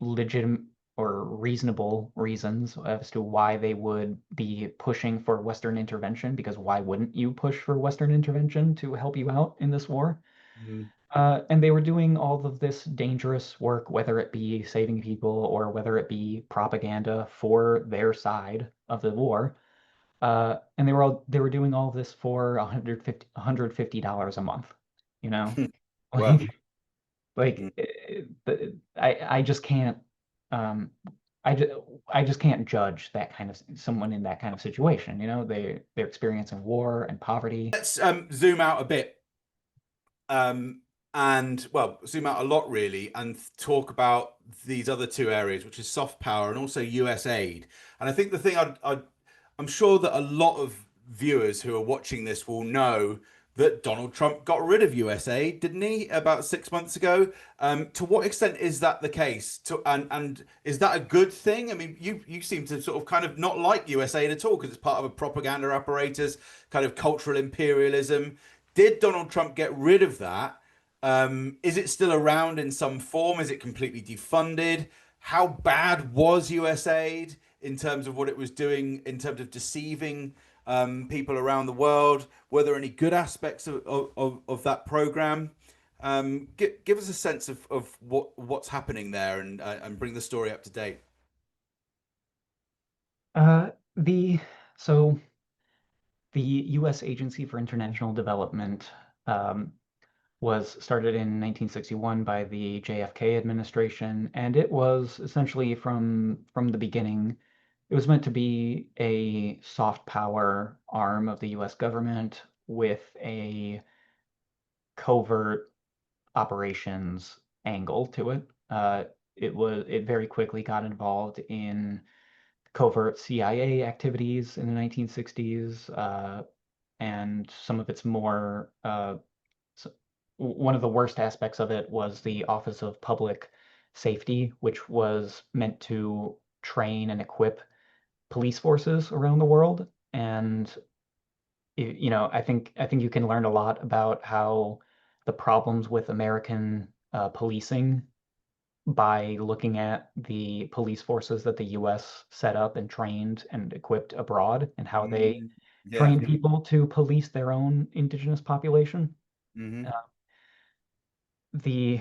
legitimate or reasonable reasons as to why they would be pushing for Western intervention, because why wouldn't you push for Western intervention to help you out in this war? Mm. And they were doing all of this dangerous work, whether it be saving people or whether it be propaganda for their side of the war. And they were doing all this for $150 a month, you know? Well, Like, I just can't, um, I just can't judge that kind of someone in that kind of situation. You know, they're experiencing war and poverty. let's zoom out a bit, um, and well, zoom out a lot really, and talk about these other two areas, which is soft power and also US aid. And I think the thing I'm sure that a lot of viewers who are watching this will know that Donald Trump got rid of USAID, didn't he, about 6 months ago? To what extent is that the case? And is that a good thing? I mean, you seem to sort of kind of not like USAID at all because it's part of a propaganda apparatus, kind of cultural imperialism. Did Donald Trump get rid of that? Is it still around in some form? Is it completely defunded? How bad was USAID in terms of what it was doing in terms of deceiving people around the world? Were there any good aspects of that program? Give us a sense of what's happening there and bring the story up to date. The so the U.S. Agency for International Development um, was started in 1961 by the JFK administration, and it was essentially from the beginning, it was meant to be a soft power arm of the U.S. government with a covert operations angle to it. It very quickly got involved in covert CIA activities in the 1960s, and some of its more one of the worst aspects of it was the Office of Public Safety, which was meant to train and equip police forces around the world. And you know, I think you can learn a lot about how the problems with American policing by looking at the police forces that the US set up and trained and equipped abroad and how they Mm, yeah. train people to police their own indigenous population. Uh, Hmm. the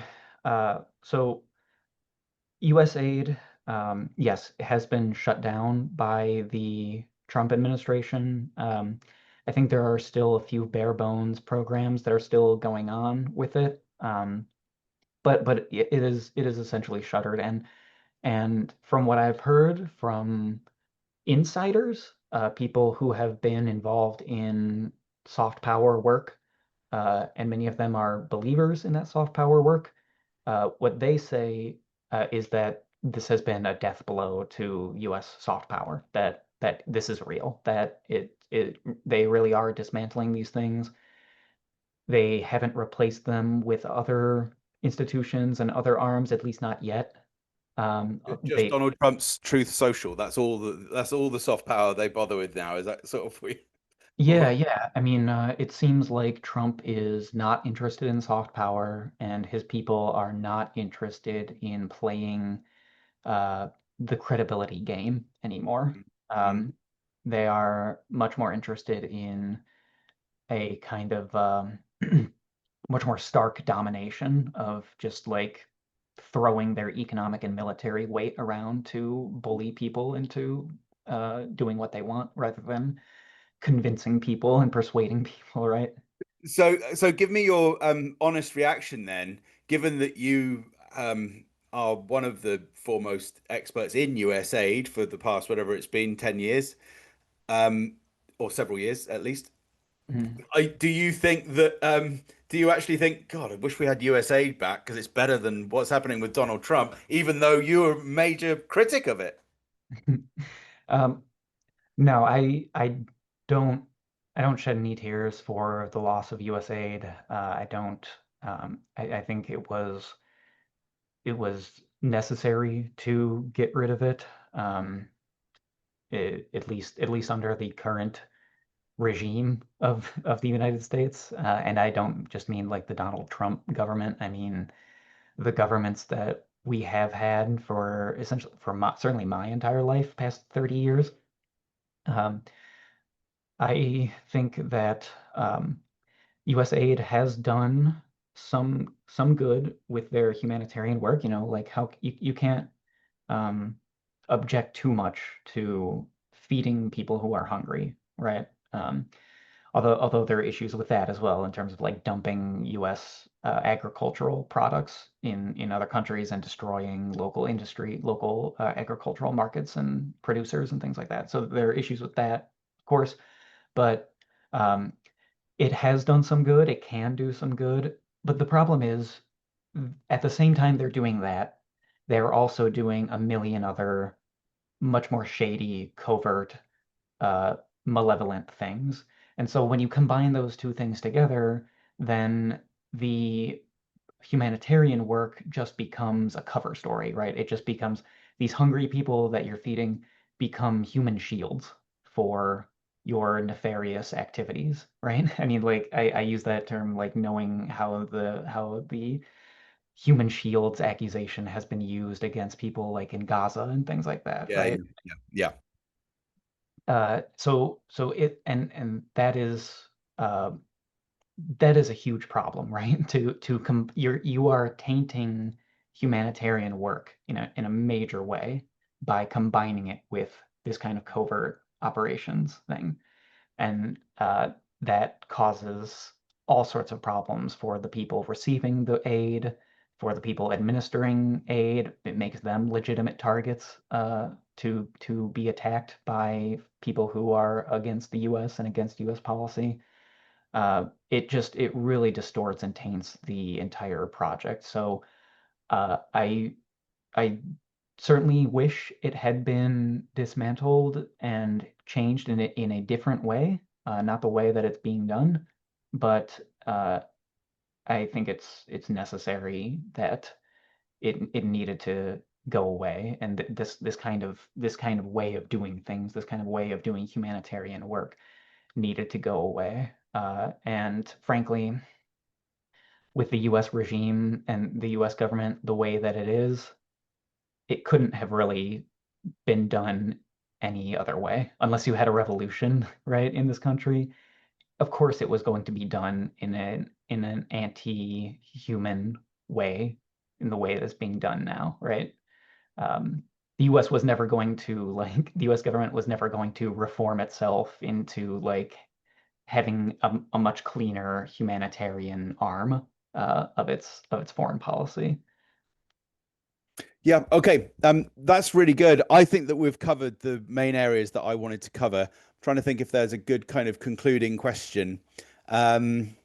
so USAID, yes, has been shut down by the Trump administration. I think there are still a few bare bones programs that are still going on with it, but it is essentially shuttered. And from what I've heard from insiders, people who have been involved in soft power work, and many of them are believers in that soft power work. What they say is that this has been a death blow to U.S. soft power. That this is real. That it they really are dismantling these things. They haven't replaced them with other institutions and other arms, at least not yet. Just They Donald Trump's Truth Social. That's all the soft power they bother with now. Is that sort of we? Yeah, yeah. I mean, it seems like Trump is not interested in soft power, and his people are not interested in playing uh, the credibility game anymore. Mm. Um, they are much more interested in a kind of much more stark domination of just like throwing their economic and military weight around to bully people into doing what they want rather than convincing people and persuading people, right? So give me your honest reaction then, given that you are one of the foremost experts in US aid for the past whatever it's been, 10 years, um, or several years at least. Mhm. Do you think that do you actually think, God, I wish we had US aid back because it's better than what's happening with Donald Trump, even though you're a major critic of it? Um, no, don't I don't shed any tears for the loss of USAID. I don't. I think it was necessary to get rid of it. At least under the current regime of the United States. And I don't just mean like the Donald Trump government. I mean the governments that we have had for essentially for certainly my entire life, past 30 years. Um, I think that USAID has done some good with their humanitarian work. You know, like how you can't um, object too much to feeding people who are hungry. right? Although there are issues with that as well in terms of like dumping U.S. Agricultural products in other countries and destroying local industry, local agricultural markets and producers and things like that. So there are issues with that, of course, but um, it has done some good. It can do some good, but the problem is, at the same time they're doing that, they're also doing a million other much more shady, covert, uh, malevolent things. And so when you combine those two things together, then the humanitarian work just becomes a cover story, right? It just becomes these hungry people that you're feeding become human shields for your nefarious activities, right? I mean, like I use that term like knowing how the human shields accusation has been used against people like in Gaza and things like that, Yeah, right? yeah, yeah, yeah. So it and uh, that is a huge problem, right? You are tainting humanitarian work in a major way by combining it with this kind of covert operations thing, and that causes all sorts of problems for the people receiving the aid, for the people administering aid. It makes them legitimate targets to be attacked by people who are against the U.S. and against U.S. policy. It really distorts and taints the entire project. So I certainly wish it had been dismantled and changed in a different way, not the way that it's being done, but I think it's necessary that it needed to go away, and this kind of way of doing things, this kind of way of doing humanitarian work needed to go away. And frankly, with the U.S. regime and the U.S. government the way that it is, it couldn't have really been done any other way, unless you had a revolution, right, in this country. Of course, it was going to be done in an anti-human way, in the way that's being done now, right? The U.S. was never going to the U.S. government was never going to reform itself into like having a much cleaner humanitarian arm of its foreign policy. Yeah, okay. That's really good. I think that we've covered the main areas that I wanted to cover. I'm trying to think if there's a good kind of concluding question. Um,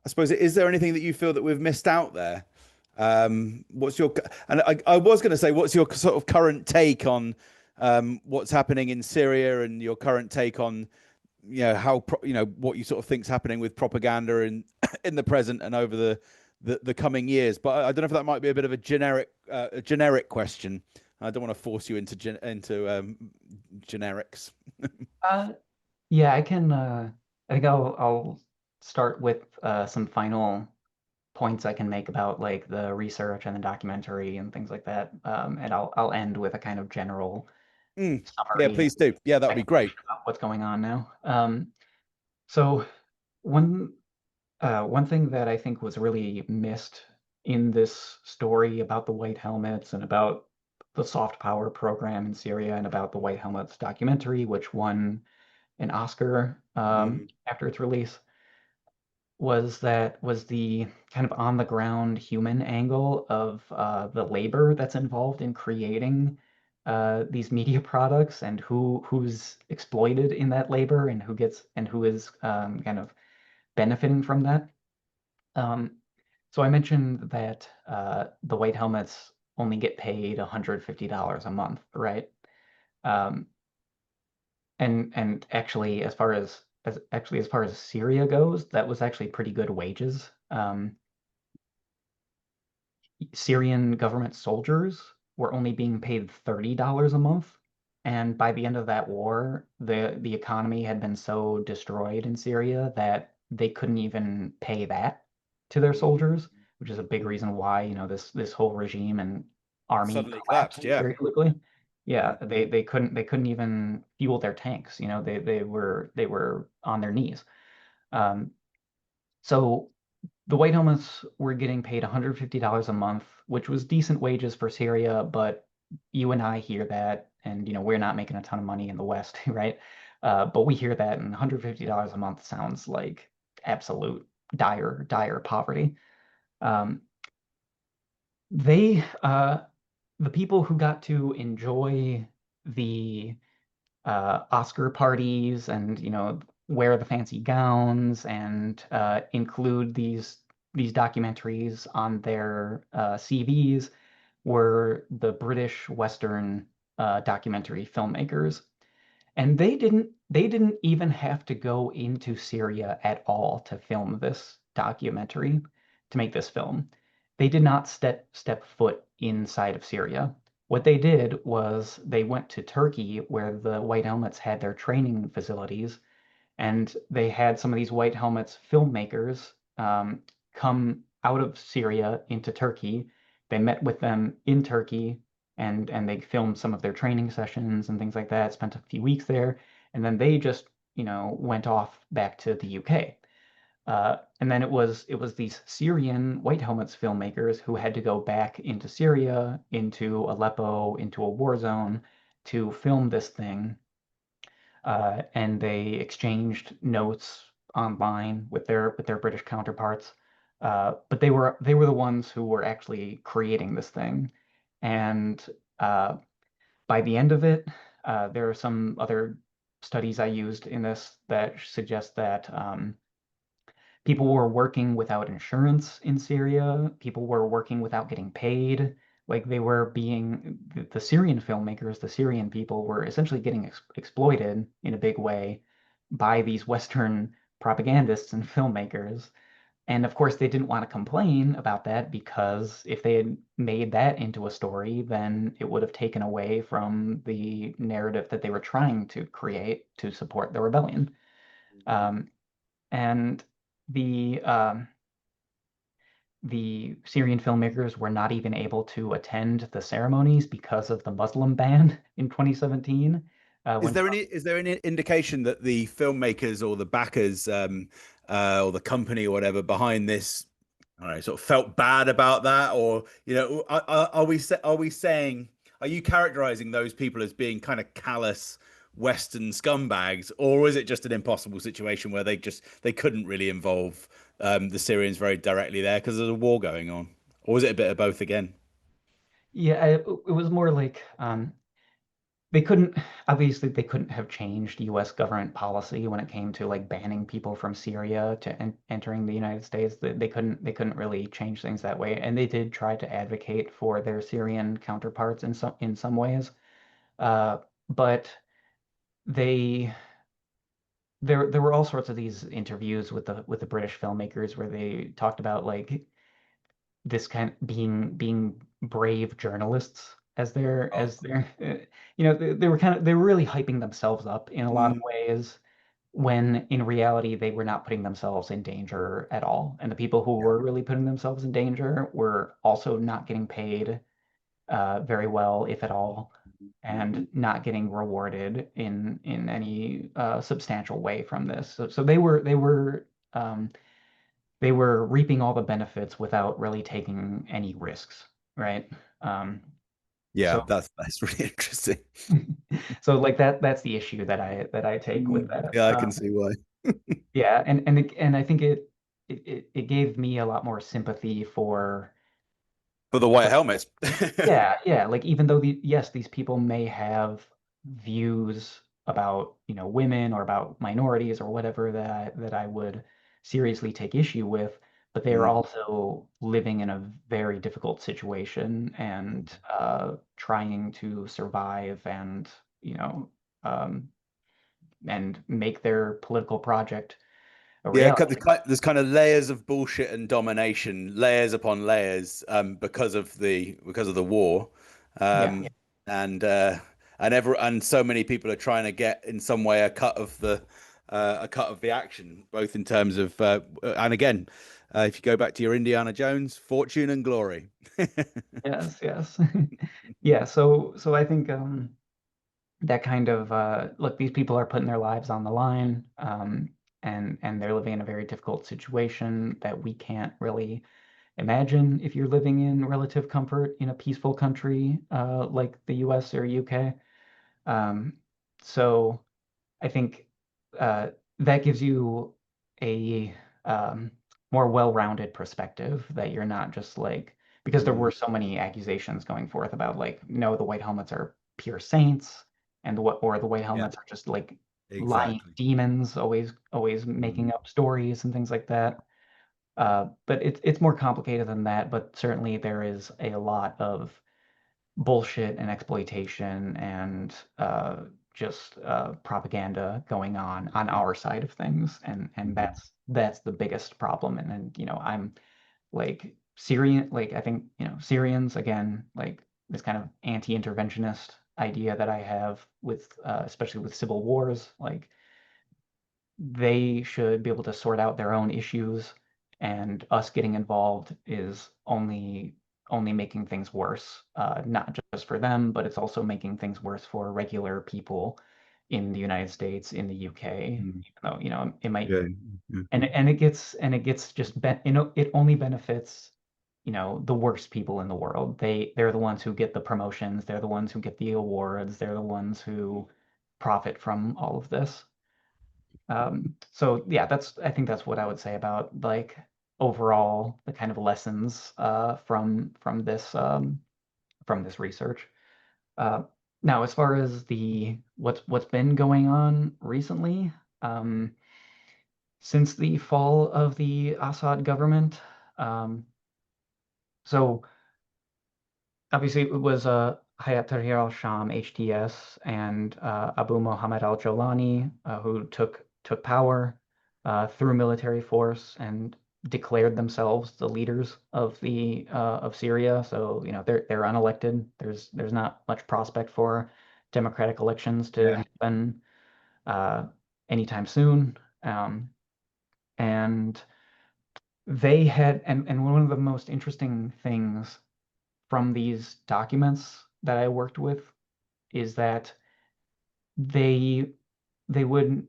I suppose, is there anything that you feel that we've missed out there? What's your, and I was going to say, what's your sort of current take on what's happening in Syria, and your current take on, what you sort of think's happening with propaganda in in the present and over the coming years. But I don't know if that might be a bit of a generic question. I don't want to force you into generics. Uh, yeah, I think I'll start with some final points I can make about like the research and the documentary and things like that. And I'll end with a kind of general Yeah, summary and please do. Yeah, that would be great. explanation about what's going on now. So one one thing that I think was really missed in this story about the White Helmets and about the soft power program in Syria and about the White Helmets documentary, which won an Oscar Mm, after its release, was the kind of on the ground human angle of the labor that's involved in creating these media products, and who's exploited in that labor and who is kind of benefiting from that. Um, so I mentioned that the White Helmets only get paid $150 a month, right? Um, and actually, as far as Syria goes, that was actually pretty good wages. Syrian government soldiers were only being paid $30 a month, and by the end of that war, the economy had been so destroyed in Syria that they couldn't even pay that to their mm. soldiers, which is a big reason why, this whole regime and army Suddenly collapsed. collapsed Yeah. very quickly. Mm. Yeah, they couldn't even fuel their tanks. They were on their knees. Um, so the White Helmets were getting paid $150 a month, which was decent wages for Syria, but you and I hear that, and we're not making a ton of money in the West, right? But we hear that, and $150 a month sounds like absolute dire poverty. Um, they the people who got to enjoy the Oscar parties and wear the fancy gowns and include these documentaries on their CVs were the British Western documentary filmmakers. And they didn't even have to go into Syria at all to film this documentary, to make this film. They did not step foot inside of Syria. What they did was they went to Turkey, where the White Helmets had their training facilities, and they had some of these White Helmets filmmakers come out of Syria into Turkey. They met with them in Turkey, and they filmed some of their training sessions and things like that. Spent a few weeks there, and then they just went off back to the UK. And then it was these Syrian White Helmets filmmakers who had to go back into Syria, into Aleppo, into a war zone to film this thing, and they exchanged notes online with their British counterparts. But they were the ones who were actually creating this thing, and uh, by the end of it, there are some other studies I used in this that suggest that people were working without insurance in Syria. People were working without getting paid. Like they were being the Syrian filmmakers, the Syrian people were essentially getting exploited in a big way by these Western propagandists and filmmakers. And of course, they didn't want to complain about that because if they had made that into a story, then it would have taken away from the narrative that they were trying to create to support the rebellion. Um, and the the Syrian filmmakers were not even able to attend the ceremonies because of the Muslim ban in 2017. Is When there Trump, any indication that the filmmakers or the backers or the company or whatever behind this, I don't know, sort of felt bad about that, or are we saying, are you characterizing those people as being kind of callous Western scumbags, or is it just an impossible situation where they couldn't really involve the Syrians very directly there because there's a war going on, or was it a bit of both again? yeah, it was more like they couldn't, obviously they couldn't have changed US government policy when it came to like banning people from Syria to entering the United States. They couldn't really change things that way, and they did try to advocate for their Syrian counterparts in some ways. Uh, but they there were all sorts of these interviews with the British filmmakers where they talked about like this kind of being brave journalists Oh, as their they were really hyping themselves up in a lot of mm, ways when in reality they were not putting themselves in danger at all. And the people who yeah. were really putting themselves in danger were also not getting paid very well, if at all, and not getting rewarded in any substantial way from this. So um, they were reaping all the benefits without really taking any risks, right? Um, Yeah, so that's really interesting. so like that's the issue that I take with that. Yeah, I can see why. Yeah, and I think it gave me a lot more sympathy for For the white like helmets. yeah, like even though yes, these people may have views about, women or about minorities or whatever that I would seriously take issue with, but they are Mm. also living in a very difficult situation and trying to survive you know, um, and make their political project a Yeah, reality. there's kind of layers of bullshit and domination, layers upon layers, because of the war, Yeah, um, and and so many people are trying to get in some way a cut of the action, both in terms of and again, if you go back to your Indiana Jones, fortune and glory. yes, yes. Yeah, so I think that kind of look, these people are putting their lives on the line, and they're living in a very difficult situation that we can't really imagine if you're living in relative comfort in a peaceful country like the US or UK. Um, so I think that gives you a um, more well-rounded perspective that you're not just like because there Mm, were so many accusations going forth about like no, the White Helmets are pure saints, and the White yeah, Helmets are just like lying exactly. demons, always Mm, making up stories and things like that. But it's more complicated than that. But certainly there is a lot of bullshit and exploitation and just propaganda going on our side of things, and mhm, that's the biggest problem. And then I'm like Syrian, like I think Syrians again, like this kind of anti-interventionist idea that I have with especially with civil wars, like they should be able to sort out their own issues, and us getting involved is only making things worse, not just for them, but it's also making things worse for regular people in the United States, in the UK, mm, even though it might, yeah, yeah. and it gets just it only benefits the worst people in the world. They're the ones who get the promotions, they're the ones who get the awards, they're the ones who profit from all of this. So yeah, I think that's what I would say about like overall the kind of lessons from this research. Uh, Now, as far as the what's been going on recently, um, since the fall of the Assad government, um, so obviously it was Hayat Tahrir al-Sham (HTS) and Abu Mohammed al-Jolani who took power through military force and declared themselves the leaders of Syria. So they're unelected. There's not much prospect for democratic elections to Yeah. happen uh, anytime soon. Um, and they had and one of the most interesting things from these documents that I worked with is that they they would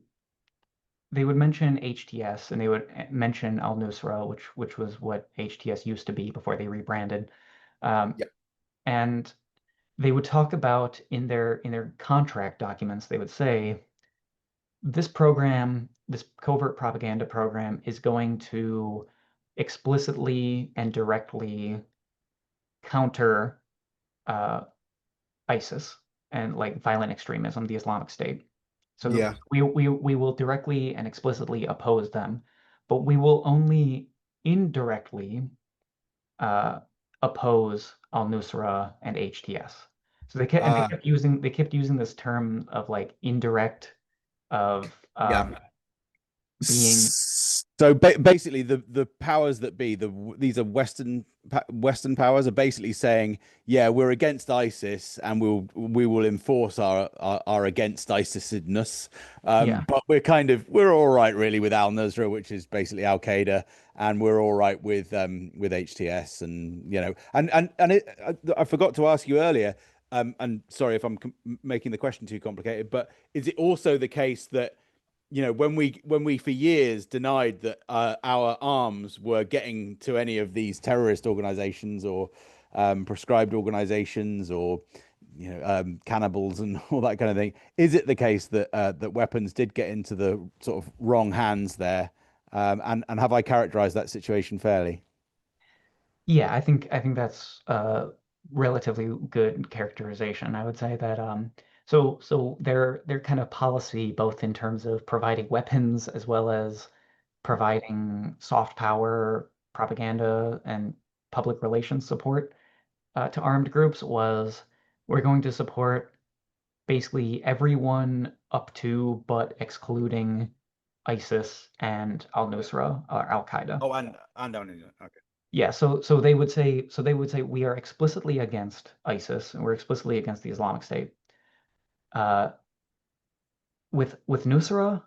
they would mention HTS, and they would mention Al-Nusra, which was what HTS used to be before they rebranded. Um, Yeah. and they would talk about in their contract documents, they would say this covert propaganda program is going to explicitly and directly counter uh, ISIS and like violent extremism, the Islamic State. So Yeah. we will directly and explicitly oppose them, but we will only indirectly uh, oppose al-Nusra and HTS. So they Uh, kept using this term of like indirect of yeah. being So basically, the powers that be, these are Western powers, are basically saying, yeah, we're against ISIS, and we will enforce our against ISISness. yeah But we're all right really with Al Nusra, which is basically Al Qaeda, and we're all right with HTS, and I forgot to ask you earlier. And sorry if I'm making the question too complicated, but is it also the case that when we for years denied that our arms were getting to any of these terrorist organizations or prescribed organizations or cannibals and all that kind of thing, is it the case that that weapons did get into the sort of wrong hands there? And have I characterized that situation fairly? Yeah, I think that's a relatively good characterization. I would say that so their kind of policy, both in terms of providing weapons as well as providing soft power, propaganda, and public relations support to armed groups was we're going to support basically everyone up to but excluding ISIS and al-Nusra or Al-Qaeda. Oh, and down in okay. Yeah, so they would say we are explicitly against ISIS and we're explicitly against the Islamic State. Uh, with Nusra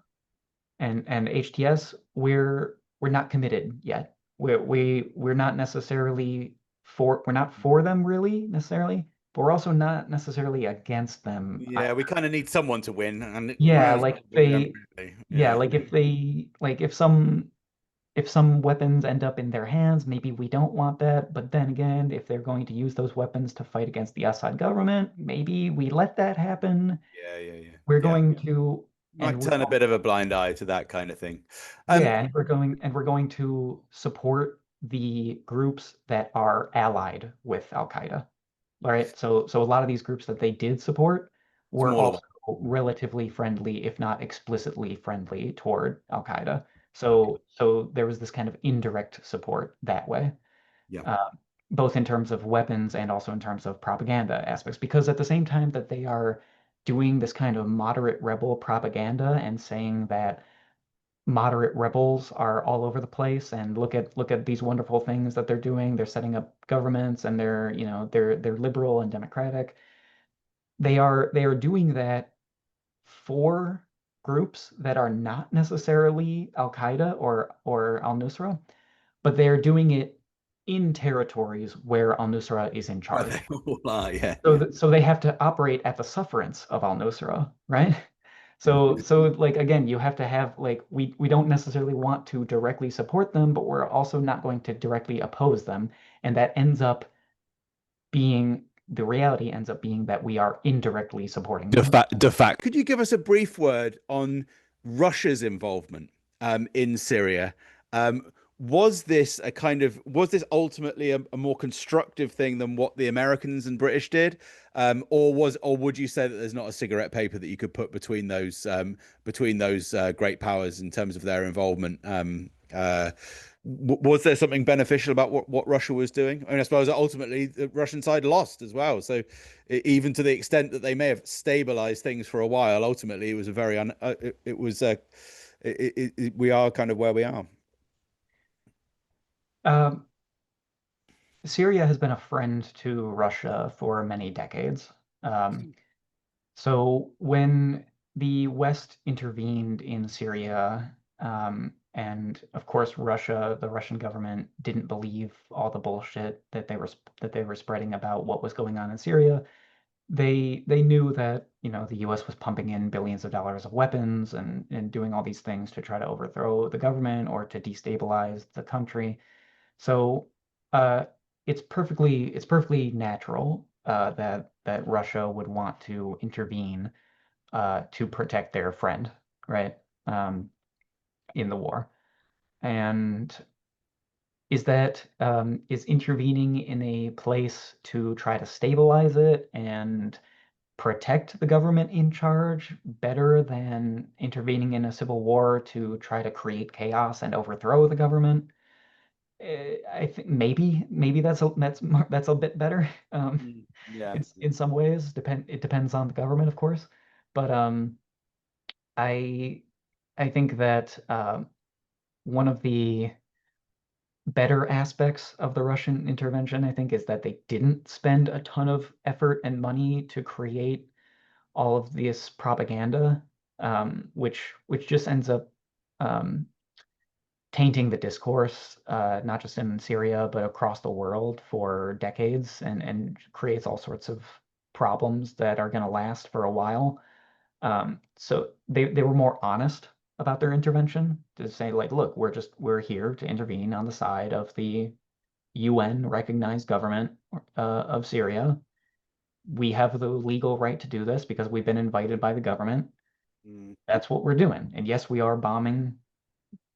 and HTS, we're not committed yet. We're not necessarily we're not for them really necessarily, but we're also not necessarily against them Yeah, we either. kind of need someone to win, and Yeah, realistically, like we don't really. yeah, Yeah. like if they like if some weapons end up in their hands, maybe we don't want that. But then again, if they're going to use those weapons to fight against the Assad government, maybe we let that happen. Yeah, yeah, yeah, We're yeah. going to Might and we're turn a bit of a blind eye to that kind of thing. Um, yeah, and we're going to support the groups that are allied with Al Qaeda. All right. So a lot of these groups that they did support were smaller also one. relatively friendly, if not explicitly friendly toward Al Qaeda. So there was this kind of indirect support that way, Yeah. uh, both in terms of weapons and also in terms of propaganda aspects. Because at the same time that they are doing this kind of moderate rebel propaganda and saying that moderate rebels are all over the place and look at these wonderful things that they're doing. They're setting up governments and they're liberal and democratic. They are doing that for groups that are not necessarily Al Qaeda or Al Nusra, but they are doing it in territories where Al Nusra is in Well, they charge. all are, yeah. So they have to operate at the sufferance of al-Nusra, right? So like again, you have to have like we don't necessarily want to directly support them, but we're also not going to directly oppose them, and that ends up being the reality ends up being that we are indirectly supporting them. De facto. Could you give us a brief word on Russia's involvement in Syria? Um, was this ultimately a more constructive thing than what the Americans and British did, or would you say that there's not a cigarette paper that you could put between those great powers in terms of their involvement? Was there something beneficial about what Russia was doing? I mean, I suppose ultimately the Russian side lost as well. So even to the extent that they may have stabilized things for a while, ultimately it was a very it was we are kind of where we are. Um, Syria has been a friend to Russia for many decades. Um, So when the West intervened in Syria, and of course the Russian government didn't believe all the bullshit that they were spreading about what was going on in Syria. They knew that, the US was pumping in billions of dollars of weapons and doing all these things to try to overthrow the government or to destabilize the country. So uh, it's perfectly natural that Russia would want to intervene to protect their friend, right? Um, in the war. And is intervening in a place to try to stabilize it and protect the government in charge better than intervening in a civil war to try to create chaos and overthrow the government? I think maybe that's a bit better. Yeah. It's in some ways it depends on the government, of course, but I I think that one of the better aspects of the Russian intervention, I think, is that they didn't spend a ton of effort and money to create all of this propaganda, which just ends up um, tainting the discourse, not just in Syria, but across the world for decades and creates all sorts of problems that are going to last for a while. So they were more honest about their intervention to say like, look, we're here to intervene on the side of the UN recognized government of Syria. We have the legal right to do this because we've been invited by the government. Mm. That's what we're doing. And yes, we are bombing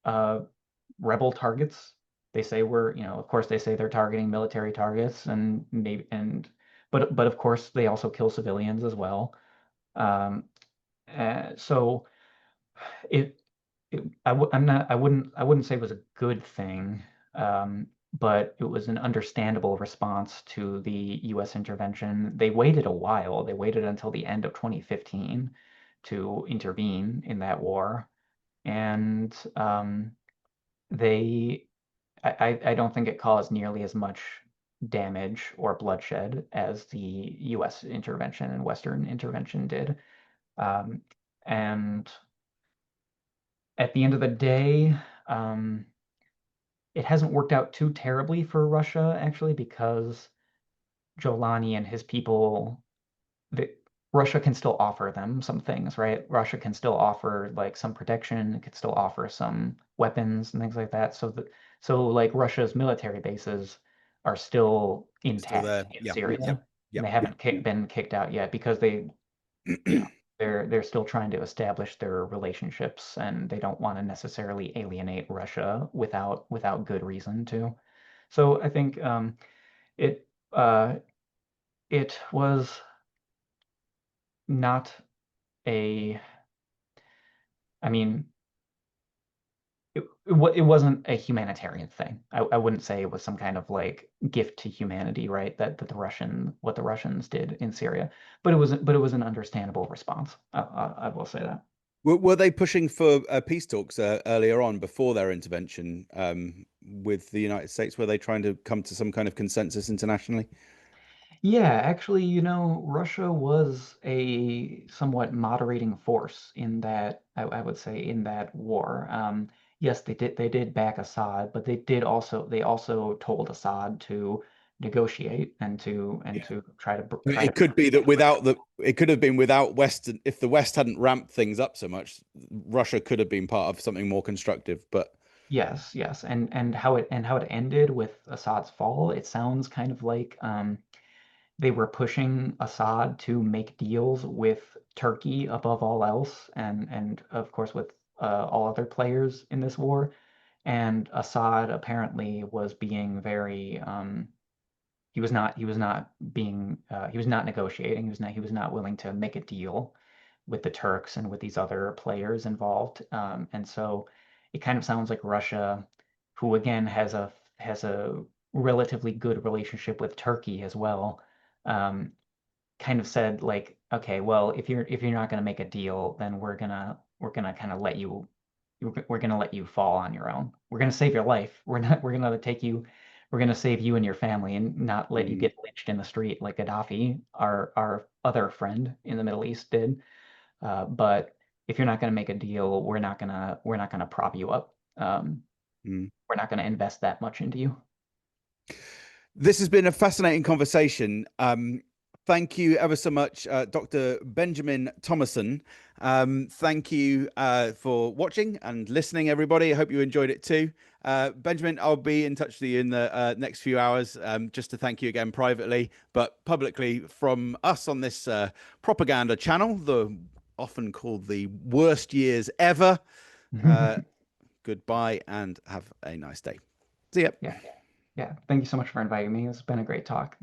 uh, rebel targets. They say of course they say they're targeting military targets and maybe but of course they also kill civilians as well. Um, so it, I wouldn't say it was a good thing, but it was an understandable response to the U.S. intervention. They waited a while. They waited until the end of 2015 to intervene in that war, and they I don't think it caused nearly as much damage or bloodshed as the U.S. intervention and Western intervention did. Um, and at the end of the day, um, it hasn't worked out too terribly for Russia, actually, because Jolani and his people, the, Russia can still offer them some things, right? Russia can still offer like some protection, it could still offer some weapons and things like that. So like Russia's military bases are still Still intact there. in Yeah. Syria, Yep. and Yep. they haven't been kicked out yet because they, you know, they're still trying to establish their relationships, and they don't want to necessarily alienate Russia without good reason to. So I think it uh, it was not a, I mean, it wasn't a humanitarian thing. I wouldn't say it was some kind of like gift to humanity, right? That the Russian what the Russians did in Syria, but it was an understandable response. I will say that. Were they pushing for peace talks earlier on before their intervention with the United States? Were they trying to come to some kind of consensus internationally? Yeah, actually, Russia was a somewhat moderating force in that, I would say, in that war. Yes, they did back Assad, but they also told Assad to negotiate and to try to It could be that it could have been without Western, if the West hadn't ramped things up so much, Russia could have been part of something more constructive. But yes, yes, and how it ended with Assad's fall, it sounds kind of like they were pushing Assad to make deals with Turkey above all else, and of course with all other players in this war. And Assad apparently was being very he was not negotiating. He was not willing to make a deal with the Turks and with these other players involved. And so it kind of sounds like Russia, who again has a relatively good relationship with Turkey as well, um, kind of said like, okay, well, if you're not going to make a deal, then we're gonna kind of let you we're gonna let you fall on your own. We're gonna save your life. We're gonna save you and your family and not let you mm, get lynched in the street like Gaddafi, our other friend in the Middle East did. But if you're not gonna make a deal, we're not gonna prop you up. mm. We're not gonna invest that much into you. This has been a fascinating conversation. Thank you ever so much, Dr. Benjamin Thomason. Thank you for watching and listening, everybody. I hope you enjoyed it too. Benjamin, I'll be in touch with you in the next few hours just to thank you again privately, but publicly from us on this propaganda channel, the often called the worst years ever. Uh, Goodbye and have a nice day. See ya. Yeah, yeah. Thank you so much for inviting me. It's been a great talk.